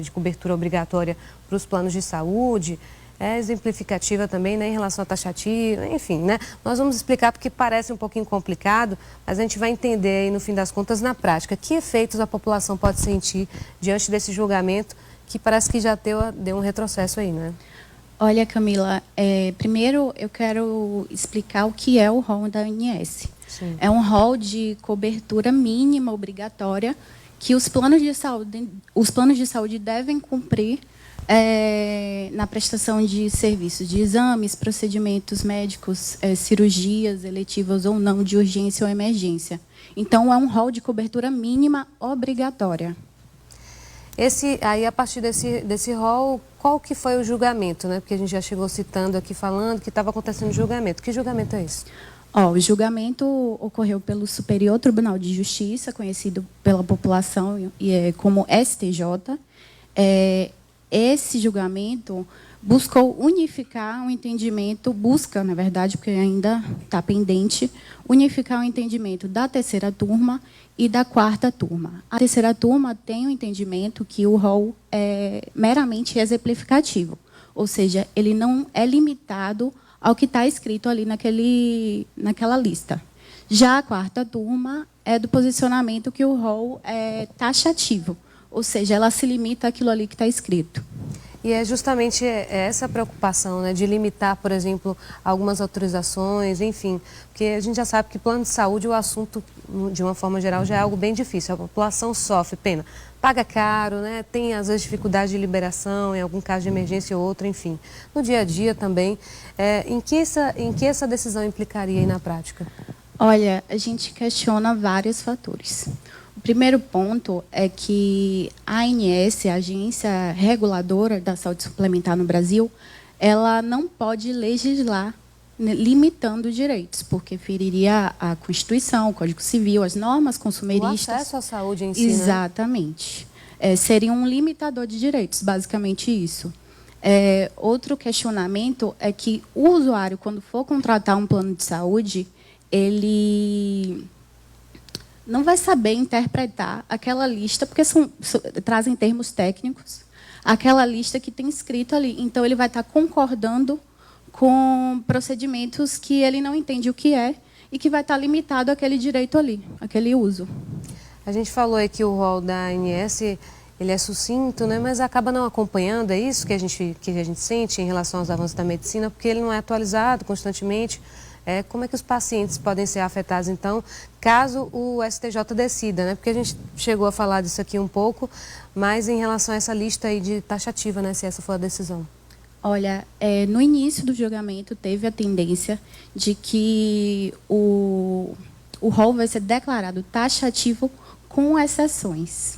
Speaker 1: de cobertura obrigatória para os planos de saúde é exemplificativa também, né, em relação à taxativa, enfim, né? Nós vamos explicar porque parece um pouquinho complicado, mas a gente vai entender aí, no fim das contas, na prática, que efeitos a população pode sentir diante desse julgamento que parece que já deu um retrocesso aí, né?
Speaker 13: Olha, Camila, primeiro eu quero explicar o que é o rol da ANS.
Speaker 1: Sim.
Speaker 13: É um rol de cobertura mínima obrigatória que os planos de saúde devem cumprir na prestação de serviços de exames, procedimentos médicos, cirurgias eletivas ou não, de urgência ou emergência. Então, é um rol de cobertura mínima obrigatória.
Speaker 1: Aí, a partir desse rol, qual que foi o julgamento, né? Porque a gente já chegou citando aqui, falando que estava acontecendo julgamento. Que julgamento é esse?
Speaker 13: O julgamento ocorreu pelo Superior Tribunal de Justiça, conhecido pela população como STJ. Esse julgamento buscou unificar um entendimento, na verdade, porque ainda está pendente, unificar o entendimento da terceira turma e da quarta turma. A terceira turma tem o entendimento que o rol é meramente exemplificativo, ou seja, ele não é limitado ao que está escrito ali naquela lista. Já a quarta turma é do posicionamento que o rol é taxativo, ou seja, ela se limita àquilo ali que está escrito.
Speaker 1: E é justamente essa preocupação, né, de limitar, por exemplo, algumas autorizações, enfim, porque a gente já sabe que plano de saúde, o assunto, de uma forma geral, já é algo bem difícil. A população sofre, paga caro, né, tem às vezes dificuldade de liberação, em algum caso de emergência ou outro, enfim. No dia a dia também, em que essa decisão implicaria aí na prática?
Speaker 13: Olha, a gente questiona vários fatores. O primeiro ponto é que a ANS, a Agência Reguladora da Saúde Suplementar no Brasil, ela não pode legislar limitando direitos, porque feriria a Constituição, o Código Civil, as normas consumeristas.
Speaker 1: O acesso à saúde em si,
Speaker 13: exatamente. Seria um limitador de direitos, basicamente isso. Outro questionamento é que o usuário, quando for contratar um plano de saúde, ele não vai saber interpretar aquela lista, porque trazem termos técnicos, aquela lista que tem escrito ali. Então, ele vai estar concordando com procedimentos que ele não entende o que é e que vai estar limitado àquele direito ali, aquele uso.
Speaker 1: A gente falou aí que o rol da ANS, ele é sucinto, né, mas acaba não acompanhando, é isso que a gente sente em relação aos avanços da medicina, porque ele não é atualizado constantemente. Como é que os pacientes podem ser afetados, então, caso o STJ decida, né? Porque a gente chegou a falar disso aqui um pouco, mas em relação a essa lista aí de taxativa, né? Se essa for a decisão.
Speaker 13: Olha, no início do julgamento teve a tendência de que o rol vai ser declarado taxativo com exceções.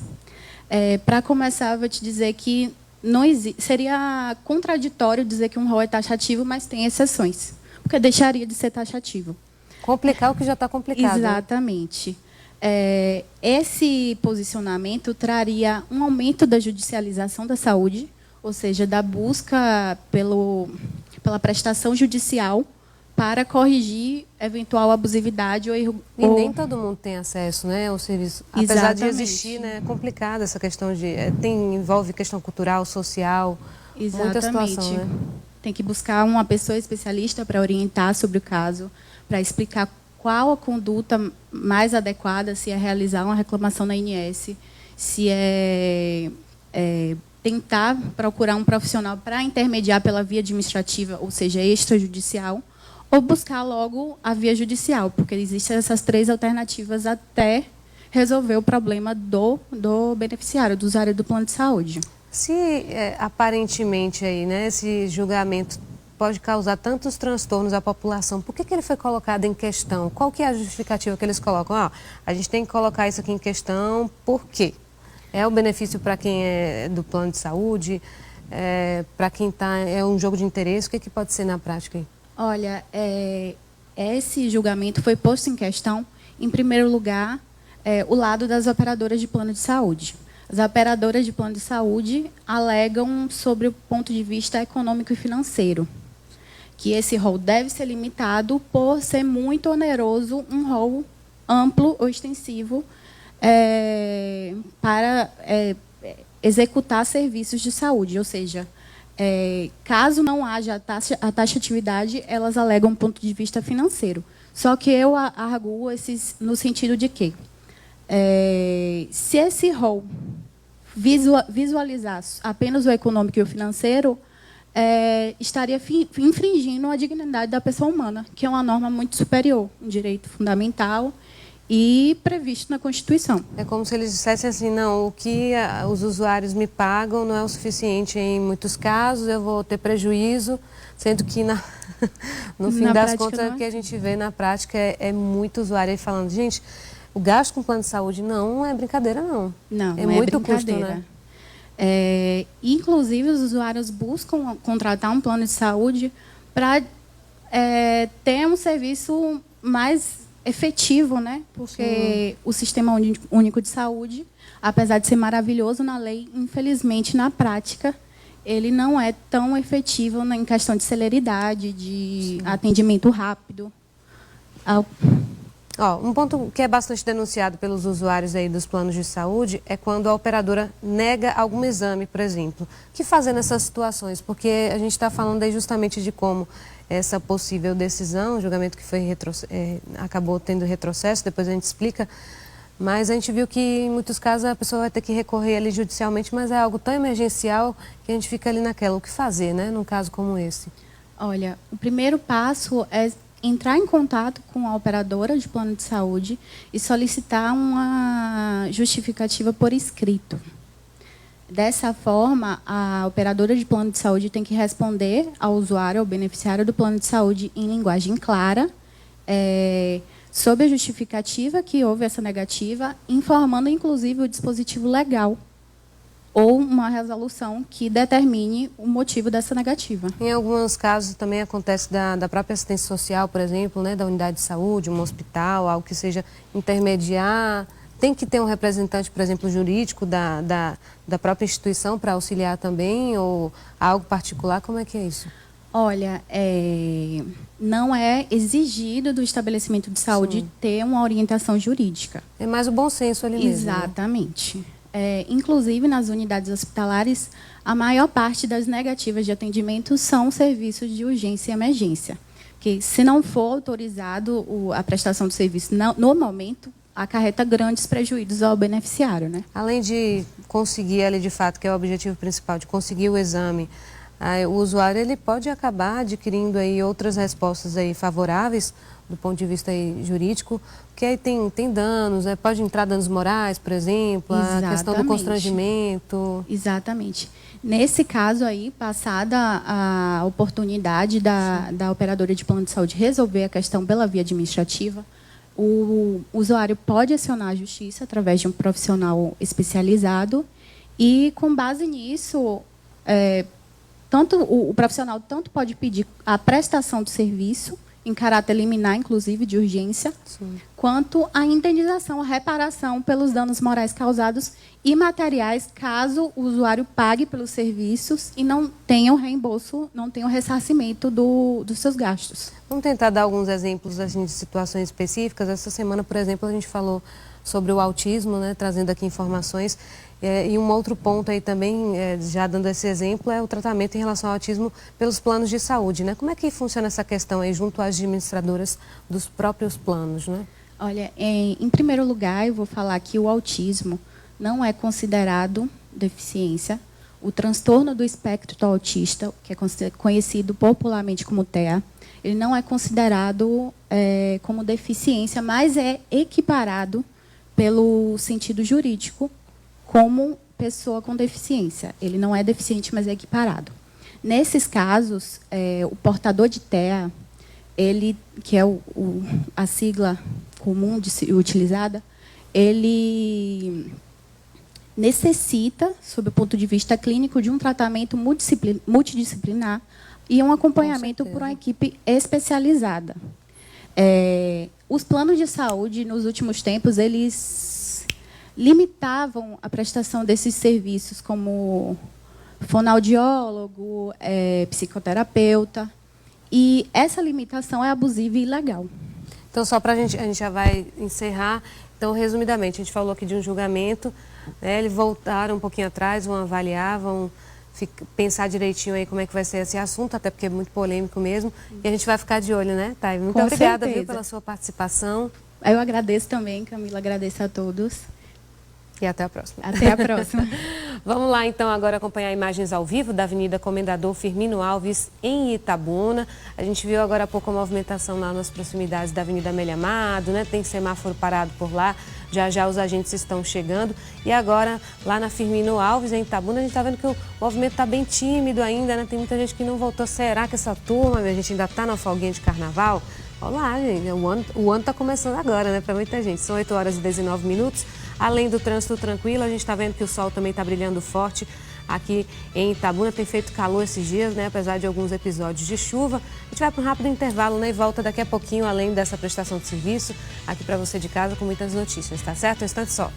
Speaker 13: Para começar, eu vou te dizer que seria contraditório dizer que um rol é taxativo, mas tem exceções, porque deixaria de ser taxativo.
Speaker 1: Complicar o que já está complicado.
Speaker 13: Exatamente. Esse posicionamento traria um aumento da judicialização da saúde, ou seja, da busca pela prestação judicial para corrigir eventual abusividade ou erro.
Speaker 1: E nem todo mundo tem acesso, né, ao serviço. Apesar de existir, né, é complicado essa questão de... envolve questão cultural, social, muita situação, né?
Speaker 13: Tem que buscar uma pessoa especialista para orientar sobre o caso, para explicar qual a conduta mais adequada, se é realizar uma reclamação na INS, se é tentar procurar um profissional para intermediar pela via administrativa, ou seja, extrajudicial, ou buscar logo a via judicial, porque existem essas 3 alternativas até resolver o problema do beneficiário, do usuário do plano de saúde.
Speaker 1: Se aparentemente aí, né, esse julgamento pode causar tantos transtornos à população, por que ele foi colocado em questão? Qual que é a justificativa que eles colocam? A gente tem que colocar isso aqui em questão, por quê? É o benefício para quem é do plano de saúde? Para quem é um jogo de interesse? O que pode ser na prática aí?
Speaker 13: Olha, esse julgamento foi posto em questão, em primeiro lugar, o lado das operadoras de plano de saúde. As operadoras de plano de saúde alegam sobre o ponto de vista econômico e financeiro, que esse rol deve ser limitado por ser muito oneroso, um rol amplo ou extensivo para executar serviços de saúde, ou seja, caso não haja a taxatividade, elas alegam um ponto de vista financeiro. Só que eu arguo no sentido de que, se esse rol visualizar apenas o econômico e o financeiro, estaria infringindo a dignidade da pessoa humana, que é uma norma muito superior, um direito fundamental e previsto na Constituição.
Speaker 1: É como se eles dissessem assim, não, o que os usuários me pagam não é o suficiente em muitos casos, eu vou ter prejuízo, sendo que no fim das contas o que a gente vê na prática é muito usuário aí falando, gente, o gasto com plano de saúde não é brincadeira, não.
Speaker 13: Não,
Speaker 1: é
Speaker 13: não
Speaker 1: muito
Speaker 13: é brincadeira.
Speaker 1: Custo, né?
Speaker 13: Inclusive, os usuários buscam contratar um plano de saúde para ter um serviço mais efetivo, né? Porque o Sistema Único de Saúde, apesar de ser maravilhoso na lei, infelizmente, na prática, ele não é tão efetivo em questão de celeridade, de atendimento rápido.
Speaker 1: Um ponto que é bastante denunciado pelos usuários aí dos planos de saúde é quando a operadora nega algum exame, por exemplo. O que fazer nessas situações? Porque a gente está falando aí justamente de como essa possível decisão, julgamento que foi acabou tendo retrocesso, depois a gente explica, mas a gente viu que em muitos casos a pessoa vai ter que recorrer ali judicialmente, mas é algo tão emergencial que a gente fica ali naquela, o que fazer, né, num caso como esse?
Speaker 13: Olha, o primeiro passo é entrar em contato com a operadora de plano de saúde e solicitar uma justificativa por escrito. Dessa forma, a operadora de plano de saúde tem que responder ao usuário, ao beneficiário do plano de saúde, em linguagem clara, sob a justificativa que houve essa negativa, informando, inclusive, o dispositivo legal ou uma resolução que determine o motivo dessa negativa.
Speaker 1: Em alguns casos também acontece da própria assistência social, por exemplo, né, da unidade de saúde, um hospital, algo que seja intermediar. Tem que ter um representante, por exemplo, jurídico da própria instituição para auxiliar também, ou algo particular? Como é que é isso?
Speaker 13: Olha, não é exigido do estabelecimento de saúde ter uma orientação jurídica.
Speaker 1: É mais o bom senso ali mesmo.
Speaker 13: Exatamente. Inclusive, nas unidades hospitalares, a maior parte das negativas de atendimento são serviços de urgência e emergência. Que, se não for autorizado a prestação do serviço no momento, acarreta grandes prejuízos ao beneficiário, né?
Speaker 1: Além de conseguir ali, de fato, que é o objetivo principal, de conseguir o exame, o usuário ele pode acabar adquirindo aí outras respostas aí favoráveis do ponto de vista aí jurídico, porque aí tem danos, né? Pode entrar danos morais, por exemplo,
Speaker 13: Exatamente.
Speaker 1: A questão do constrangimento.
Speaker 13: Exatamente. Nesse caso aí, passada a oportunidade da operadora de plano de saúde resolver a questão pela via administrativa, o usuário pode acionar a justiça através de um profissional especializado e, com base nisso, tanto o profissional tanto pode pedir a prestação do serviço, em caráter liminar, inclusive, de urgência, quanto a indenização, a reparação pelos danos morais causados e materiais, caso o usuário pague pelos serviços e não tenha o reembolso, não tenha o ressarcimento dos seus gastos.
Speaker 1: Vamos tentar dar alguns exemplos assim, de situações específicas. Essa semana, por exemplo, a gente falou sobre o autismo, né, trazendo aqui informações. E um outro ponto aí também, já dando esse exemplo, é o tratamento em relação ao autismo pelos planos de saúde, né? Como é que funciona essa questão aí junto às administradoras dos próprios planos, né?
Speaker 13: Olha, em primeiro lugar, eu vou falar que o autismo não é considerado deficiência. O transtorno do espectro autista, que é conhecido popularmente como TEA, ele não é considerado como deficiência, mas é equiparado pelo sentido jurídico como pessoa com deficiência. Ele não é deficiente, mas é equiparado. Nesses casos, o portador de TEA, ele, que é a sigla comum de ser utilizada, ele necessita, sob o ponto de vista clínico, de um tratamento multidisciplinar e um acompanhamento por uma equipe especializada. Os planos de saúde, nos últimos tempos, eles limitavam a prestação desses serviços, como fonoaudiólogo, psicoterapeuta, e essa limitação é abusiva e ilegal.
Speaker 1: Então, só para a gente já vai encerrar. Então, resumidamente, a gente falou aqui de um julgamento, né, eles voltaram um pouquinho atrás, vão avaliar, vão pensar direitinho aí como é que vai ser esse assunto, até porque é muito polêmico mesmo, e a gente vai ficar de olho, né, Thay? Muito obrigada, viu, pela sua participação.
Speaker 13: Eu agradeço também, Camila, agradeço a todos.
Speaker 1: E até a próxima.
Speaker 13: Até a próxima.
Speaker 1: Vamos lá, então, agora acompanhar imagens ao vivo da Avenida Comendador Firmino Alves, em Itabuna. A gente viu agora há pouco a movimentação lá nas proximidades da Avenida Amélia Amado, né? Tem semáforo parado por lá. Já já os agentes estão chegando. E agora, lá na Firmino Alves, em Itabuna, a gente está vendo que o movimento está bem tímido ainda, né? Tem muita gente que não voltou. Será que essa turma, a gente ainda está na folguinha de carnaval? Olá, gente. O ano está começando agora, né? Para muita gente. São 8h19. Além do trânsito tranquilo, a gente está vendo que o sol também está brilhando forte aqui em Itabuna. Tem feito calor esses dias, né? Apesar de alguns episódios de chuva. A gente vai para um rápido intervalo, né? E volta daqui a pouquinho, além dessa prestação de serviço, aqui para você de casa com muitas notícias, tá certo? Um instante só.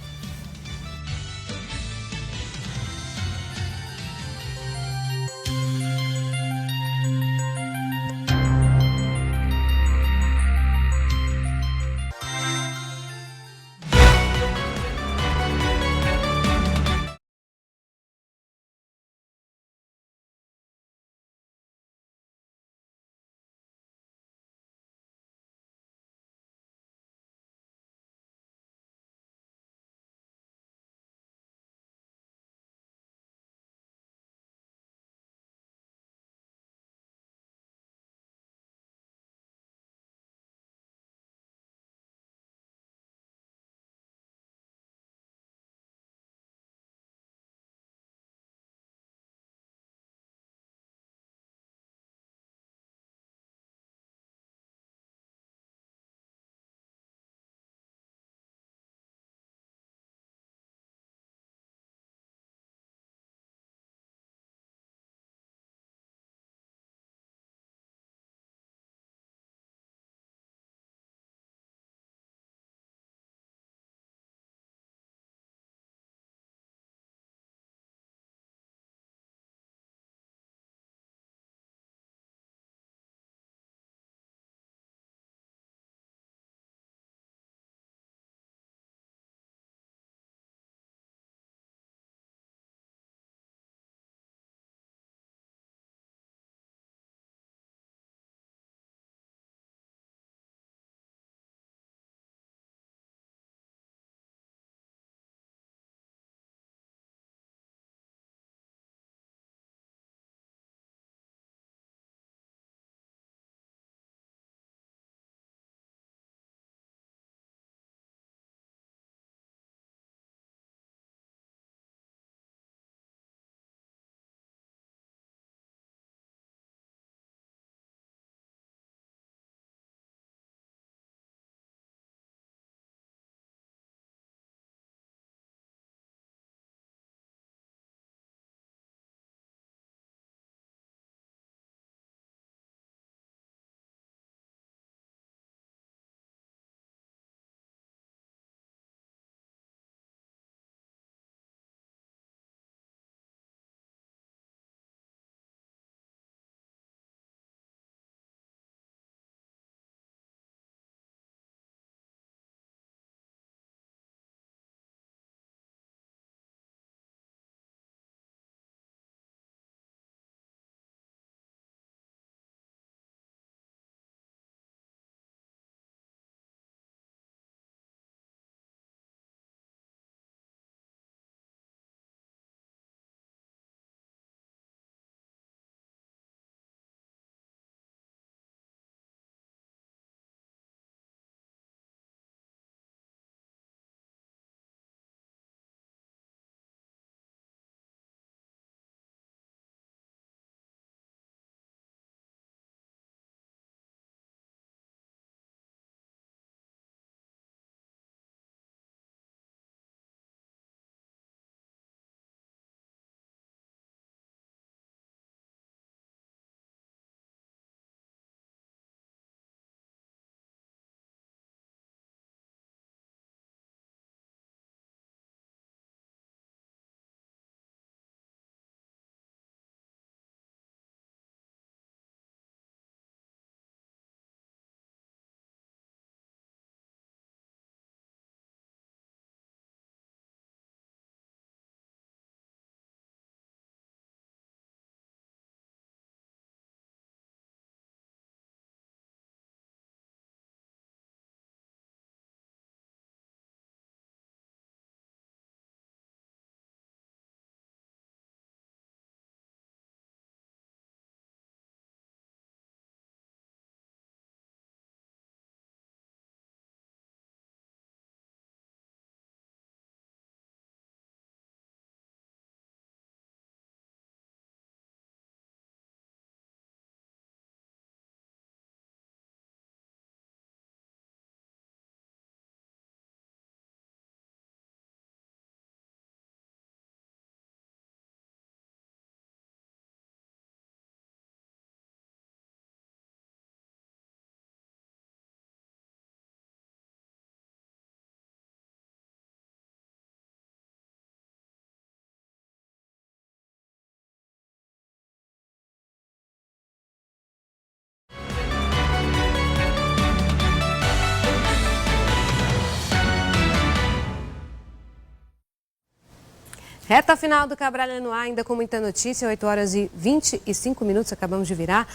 Speaker 1: Reta final do Cabralha no Ar, ainda com muita notícia, 8 horas e 25 minutos, acabamos de virar.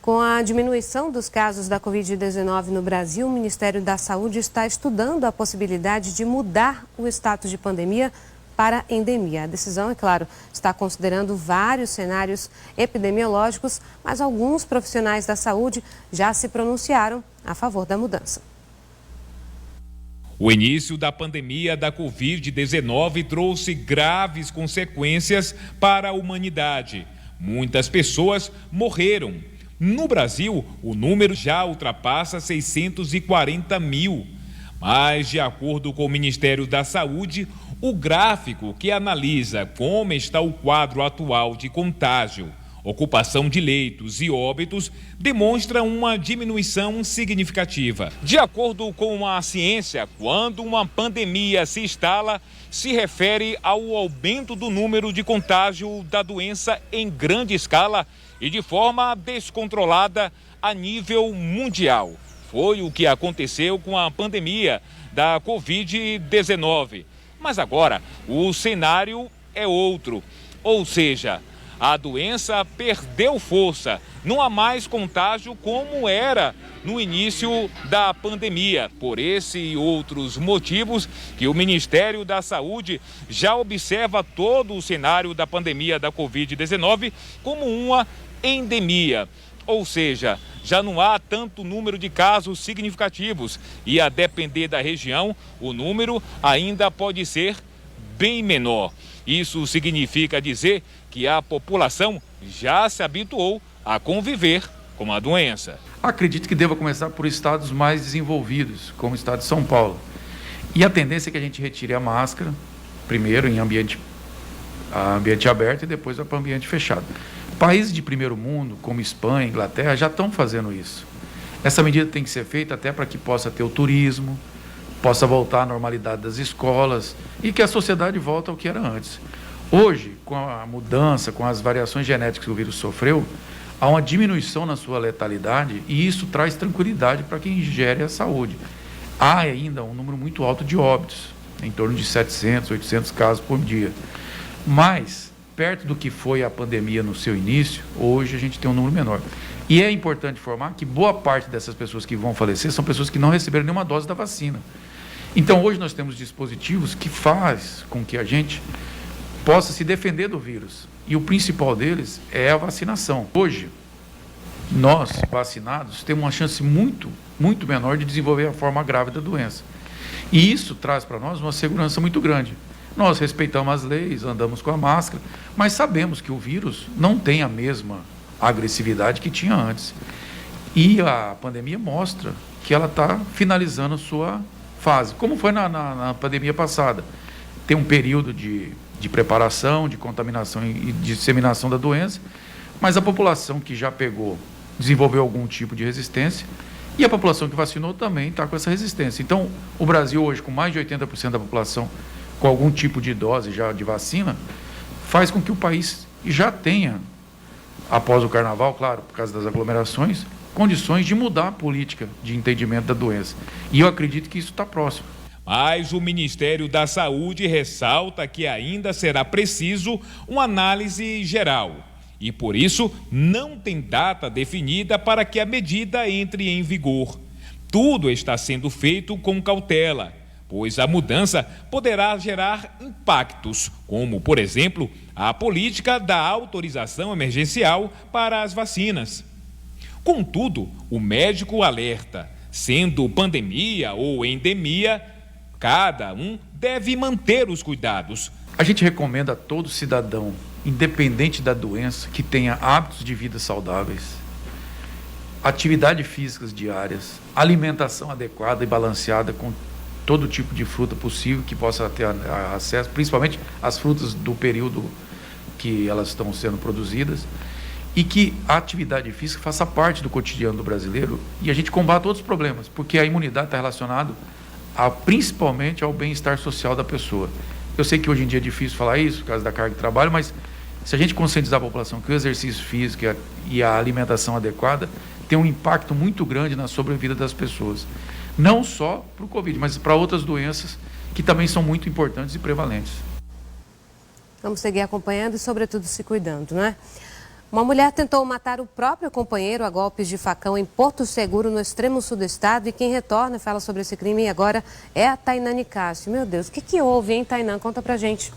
Speaker 1: Com a diminuição dos casos da Covid-19 no Brasil, o Ministério da Saúde está estudando a possibilidade de mudar o status de pandemia para endemia. A decisão, é claro, está considerando vários cenários epidemiológicos, mas alguns profissionais da saúde já se pronunciaram a favor da mudança.
Speaker 14: O início da pandemia da Covid-19 trouxe graves consequências para a humanidade. Muitas pessoas morreram. No Brasil, o número já ultrapassa 640 mil. Mas, de acordo com o Ministério da Saúde, o gráfico que analisa como está o quadro atual de contágio, ocupação de leitos e óbitos demonstra uma diminuição significativa. De acordo com a ciência, quando uma pandemia se instala, se refere ao aumento do número de contágio da doença em grande escala e de forma descontrolada a nível mundial. Foi o que aconteceu com a pandemia da Covid-19. Mas agora o cenário é outro, ou seja, a doença perdeu força, não há mais contágio como era no início da pandemia. Por esse e outros motivos que o Ministério da Saúde já observa todo o cenário da pandemia da Covid-19 como uma endemia, ou seja, já não há tanto número de casos significativos e, a depender da região, o número ainda pode ser bem menor. Isso significa dizer que a população já se habituou a conviver com a doença.
Speaker 15: Acredito que deva começar por estados mais desenvolvidos, como o estado de São Paulo. E a tendência é que a gente retire a máscara, primeiro em ambiente aberto e depois para ambiente fechado. Países de primeiro mundo, como Espanha, Inglaterra, já estão fazendo isso. Essa medida tem que ser feita até para que possa ter o turismo, possa voltar à normalidade das escolas e que a sociedade volte ao que era antes. Hoje, com a mudança, com as variações genéticas que o vírus sofreu, há uma diminuição na sua letalidade e isso traz tranquilidade para quem gere a saúde. Há ainda um número muito alto de óbitos, em torno de 700, 800 casos por dia. Mas, perto do que foi a pandemia no seu início, hoje a gente tem um número menor. E é importante informar que boa parte dessas pessoas que vão falecer são pessoas que não receberam nenhuma dose da vacina. Então, hoje nós temos dispositivos que faz com que a gente possa se defender do vírus. E o principal deles é a vacinação. Hoje, nós, vacinados, temos uma chance muito menor de desenvolver a forma grave da doença. E isso traz para nós uma segurança muito grande. Nós respeitamos as leis, andamos com a máscara, mas sabemos que o vírus não tem a mesma agressividade que tinha antes. E a pandemia mostra que ela está finalizando a sua fase, como foi na pandemia passada. Tem um período de preparação, de contaminação e disseminação da doença, mas a população que já pegou desenvolveu algum tipo de resistência e a população que vacinou também está com essa resistência. Então, o Brasil hoje, com mais de 80% da população com algum tipo de dose já de vacina, faz com que o país já tenha, após o carnaval, claro, por causa das aglomerações, condições de mudar a política de entendimento da doença. E eu acredito que isso está próximo.
Speaker 14: Mas o Ministério da Saúde ressalta que ainda será preciso uma análise geral. E, por isso, não tem data definida para que a medida entre em vigor. Tudo está sendo feito com cautela, pois a mudança poderá gerar impactos, como, por exemplo, a política da autorização emergencial para as vacinas. Contudo, o médico alerta, sendo pandemia ou endemia, cada um deve manter os cuidados.
Speaker 15: A gente recomenda a todo cidadão, independente da doença, que tenha hábitos de vida saudáveis, atividades físicas diárias, alimentação adequada e balanceada com todo tipo de fruta possível que possa ter acesso, principalmente as frutas do período que elas estão sendo produzidas, e que a atividade física faça parte do cotidiano do brasileiro e a gente combate outros problemas, porque a imunidade está relacionada principalmente ao bem-estar social da pessoa. Eu sei que hoje em dia é difícil falar isso, por causa da carga de trabalho, mas se a gente conscientizar a população que o exercício físico e a alimentação adequada tem um impacto muito grande na sobrevida das pessoas. Não só para o Covid, mas para outras doenças que também são muito importantes e prevalentes.
Speaker 1: Vamos seguir acompanhando e, sobretudo, se cuidando, né? Uma mulher tentou matar o próprio companheiro a golpes de facão em Porto Seguro, no extremo sul do estado. E quem retorna e fala sobre esse crime agora é a Tainá Nicásio. Meu Deus, o que houve, hein, Tainá? Conta pra gente.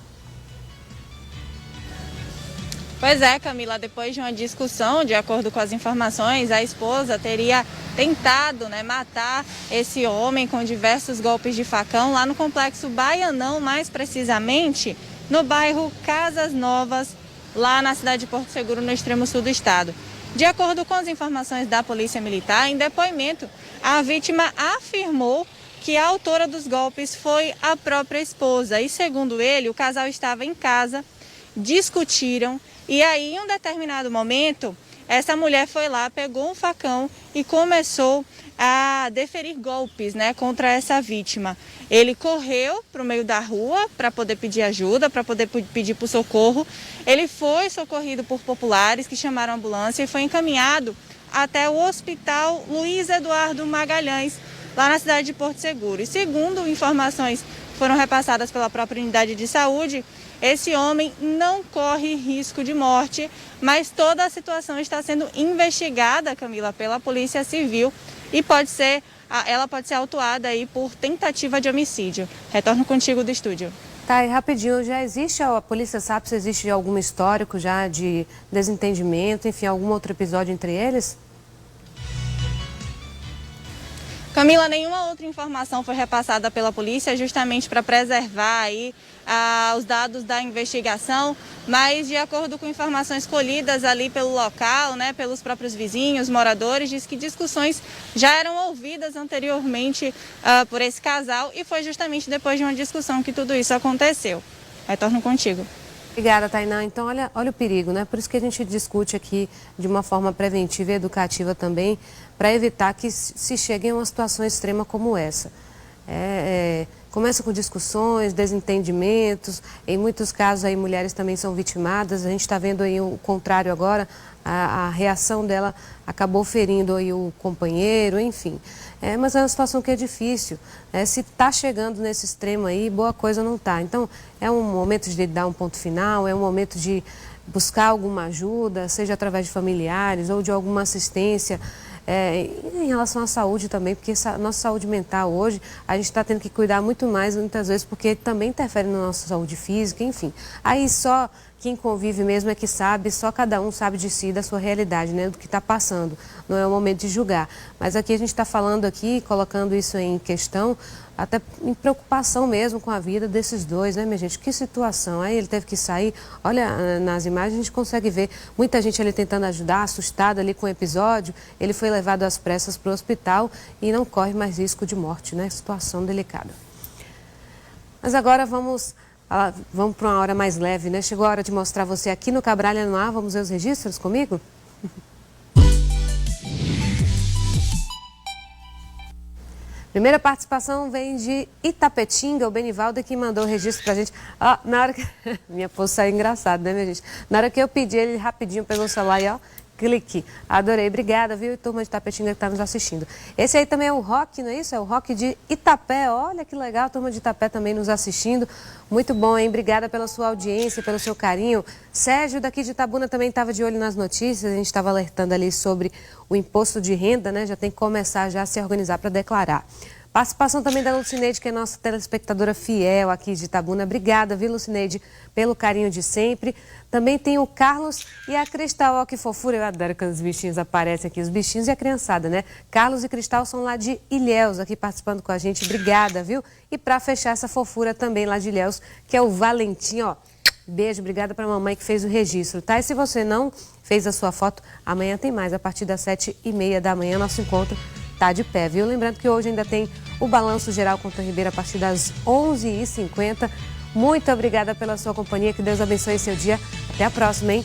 Speaker 2: Pois é, Camila, depois de uma discussão, de acordo com as informações, a esposa teria tentado, matar esse homem com diversos golpes de facão lá no complexo Baianão, mais precisamente no bairro Casas Novas, lá na cidade de Porto Seguro, no extremo sul do estado. De acordo com as informações da Polícia Militar, em depoimento, a vítima afirmou que a autora dos golpes foi a própria esposa. E segundo ele, o casal estava em casa, discutiram e aí, em um determinado momento, essa mulher foi lá, pegou um facão e começou a deferir golpes, contra essa vítima. Ele correu para o meio da rua para poder pedir ajuda, para poder pedir por socorro. Ele foi socorrido por populares que chamaram a ambulância e foi encaminhado até o Hospital Luiz Eduardo Magalhães, lá na cidade de Porto Seguro. E segundo informações que foram repassadas pela própria unidade de saúde, esse homem não corre risco de morte, mas toda a situação está sendo investigada, Camila, pela Polícia Civil e ela pode ser autuada aí por tentativa de homicídio. Retorno contigo do estúdio.
Speaker 1: Tá, e rapidinho, já existe, a polícia sabe se existe algum histórico já de desentendimento, enfim, algum outro episódio entre eles?
Speaker 2: Camila, nenhuma outra informação foi repassada pela polícia justamente para preservar aí os dados da investigação, mas de acordo com informações colhidas ali pelo local, pelos próprios vizinhos, moradores, diz que discussões já eram ouvidas anteriormente por esse casal e foi justamente depois de uma discussão que tudo isso aconteceu. Retorno contigo.
Speaker 1: Obrigada, Tainá. Então, olha o perigo, Por isso que a gente discute aqui de uma forma preventiva e educativa também, para evitar que se chegue a uma situação extrema como essa. Começa com discussões, desentendimentos, em muitos casos aí mulheres também são vitimadas, a gente está vendo aí o contrário agora, a reação dela acabou ferindo aí o companheiro, enfim. Mas é uma situação que é difícil, se está chegando nesse extremo aí, boa coisa não está. Então, é um momento de dar um ponto final, é um momento de buscar alguma ajuda, seja através de familiares ou de alguma assistência, em relação à saúde também, porque a nossa saúde mental hoje, a gente está tendo que cuidar muito mais, muitas vezes, porque também interfere na nossa saúde física, enfim. Aí só quem convive mesmo é que sabe, só cada um sabe de si, da sua realidade, do que está passando. Não é o momento de julgar. Mas aqui a gente está falando aqui, colocando isso em questão, até em preocupação mesmo com a vida desses dois, minha gente? Que situação. Aí ele teve que sair, olha, nas imagens a gente consegue ver muita gente ali tentando ajudar, assustada ali com o episódio. Ele foi levado às pressas para o hospital e não corre mais risco de morte, Situação delicada. Mas agora vamos para uma hora mais leve, Chegou a hora de mostrar você aqui no Cabralha no Ar. Vamos ver os registros comigo? Primeira participação vem de Itapetinga, o Benivaldo que mandou o registro pra gente. Na hora que... Minha pose saiu engraçada, minha gente? Na hora que eu pedi, ele rapidinho pegou o celular e clique. Adorei, obrigada, viu? Turma de Itapetinga que está nos assistindo. Esse aí também é o Rock, não é isso? É o Rock de Itapé. Olha que legal, a turma de Itapé também nos assistindo. Muito bom, hein? Obrigada pela sua audiência, pelo seu carinho. Sérgio, daqui de Itabuna, também estava de olho nas notícias. A gente estava alertando ali sobre o imposto de renda, Já tem que começar já a se organizar para declarar. Participação também da Lucineide, que é nossa telespectadora fiel aqui de Itabuna. Obrigada, viu, Lucineide, pelo carinho de sempre. Também tem o Carlos e a Cristal. Ó, que fofura, eu adoro quando os bichinhos aparecem aqui, os bichinhos e a criançada, Carlos e Cristal são lá de Ilhéus, aqui participando com a gente. Obrigada, viu? E para fechar essa fofura também lá de Ilhéus, que é o Valentim, ó. Beijo, obrigada para a mamãe que fez o registro, tá? E se você não fez a sua foto, amanhã tem mais, a partir das 7h30 da manhã, nosso encontro tá de pé, viu? Lembrando que hoje ainda tem o Balanço Geral com o Ribeiro a partir das 11h50. Muito obrigada pela sua companhia, que Deus abençoe seu dia. Até a próxima, hein?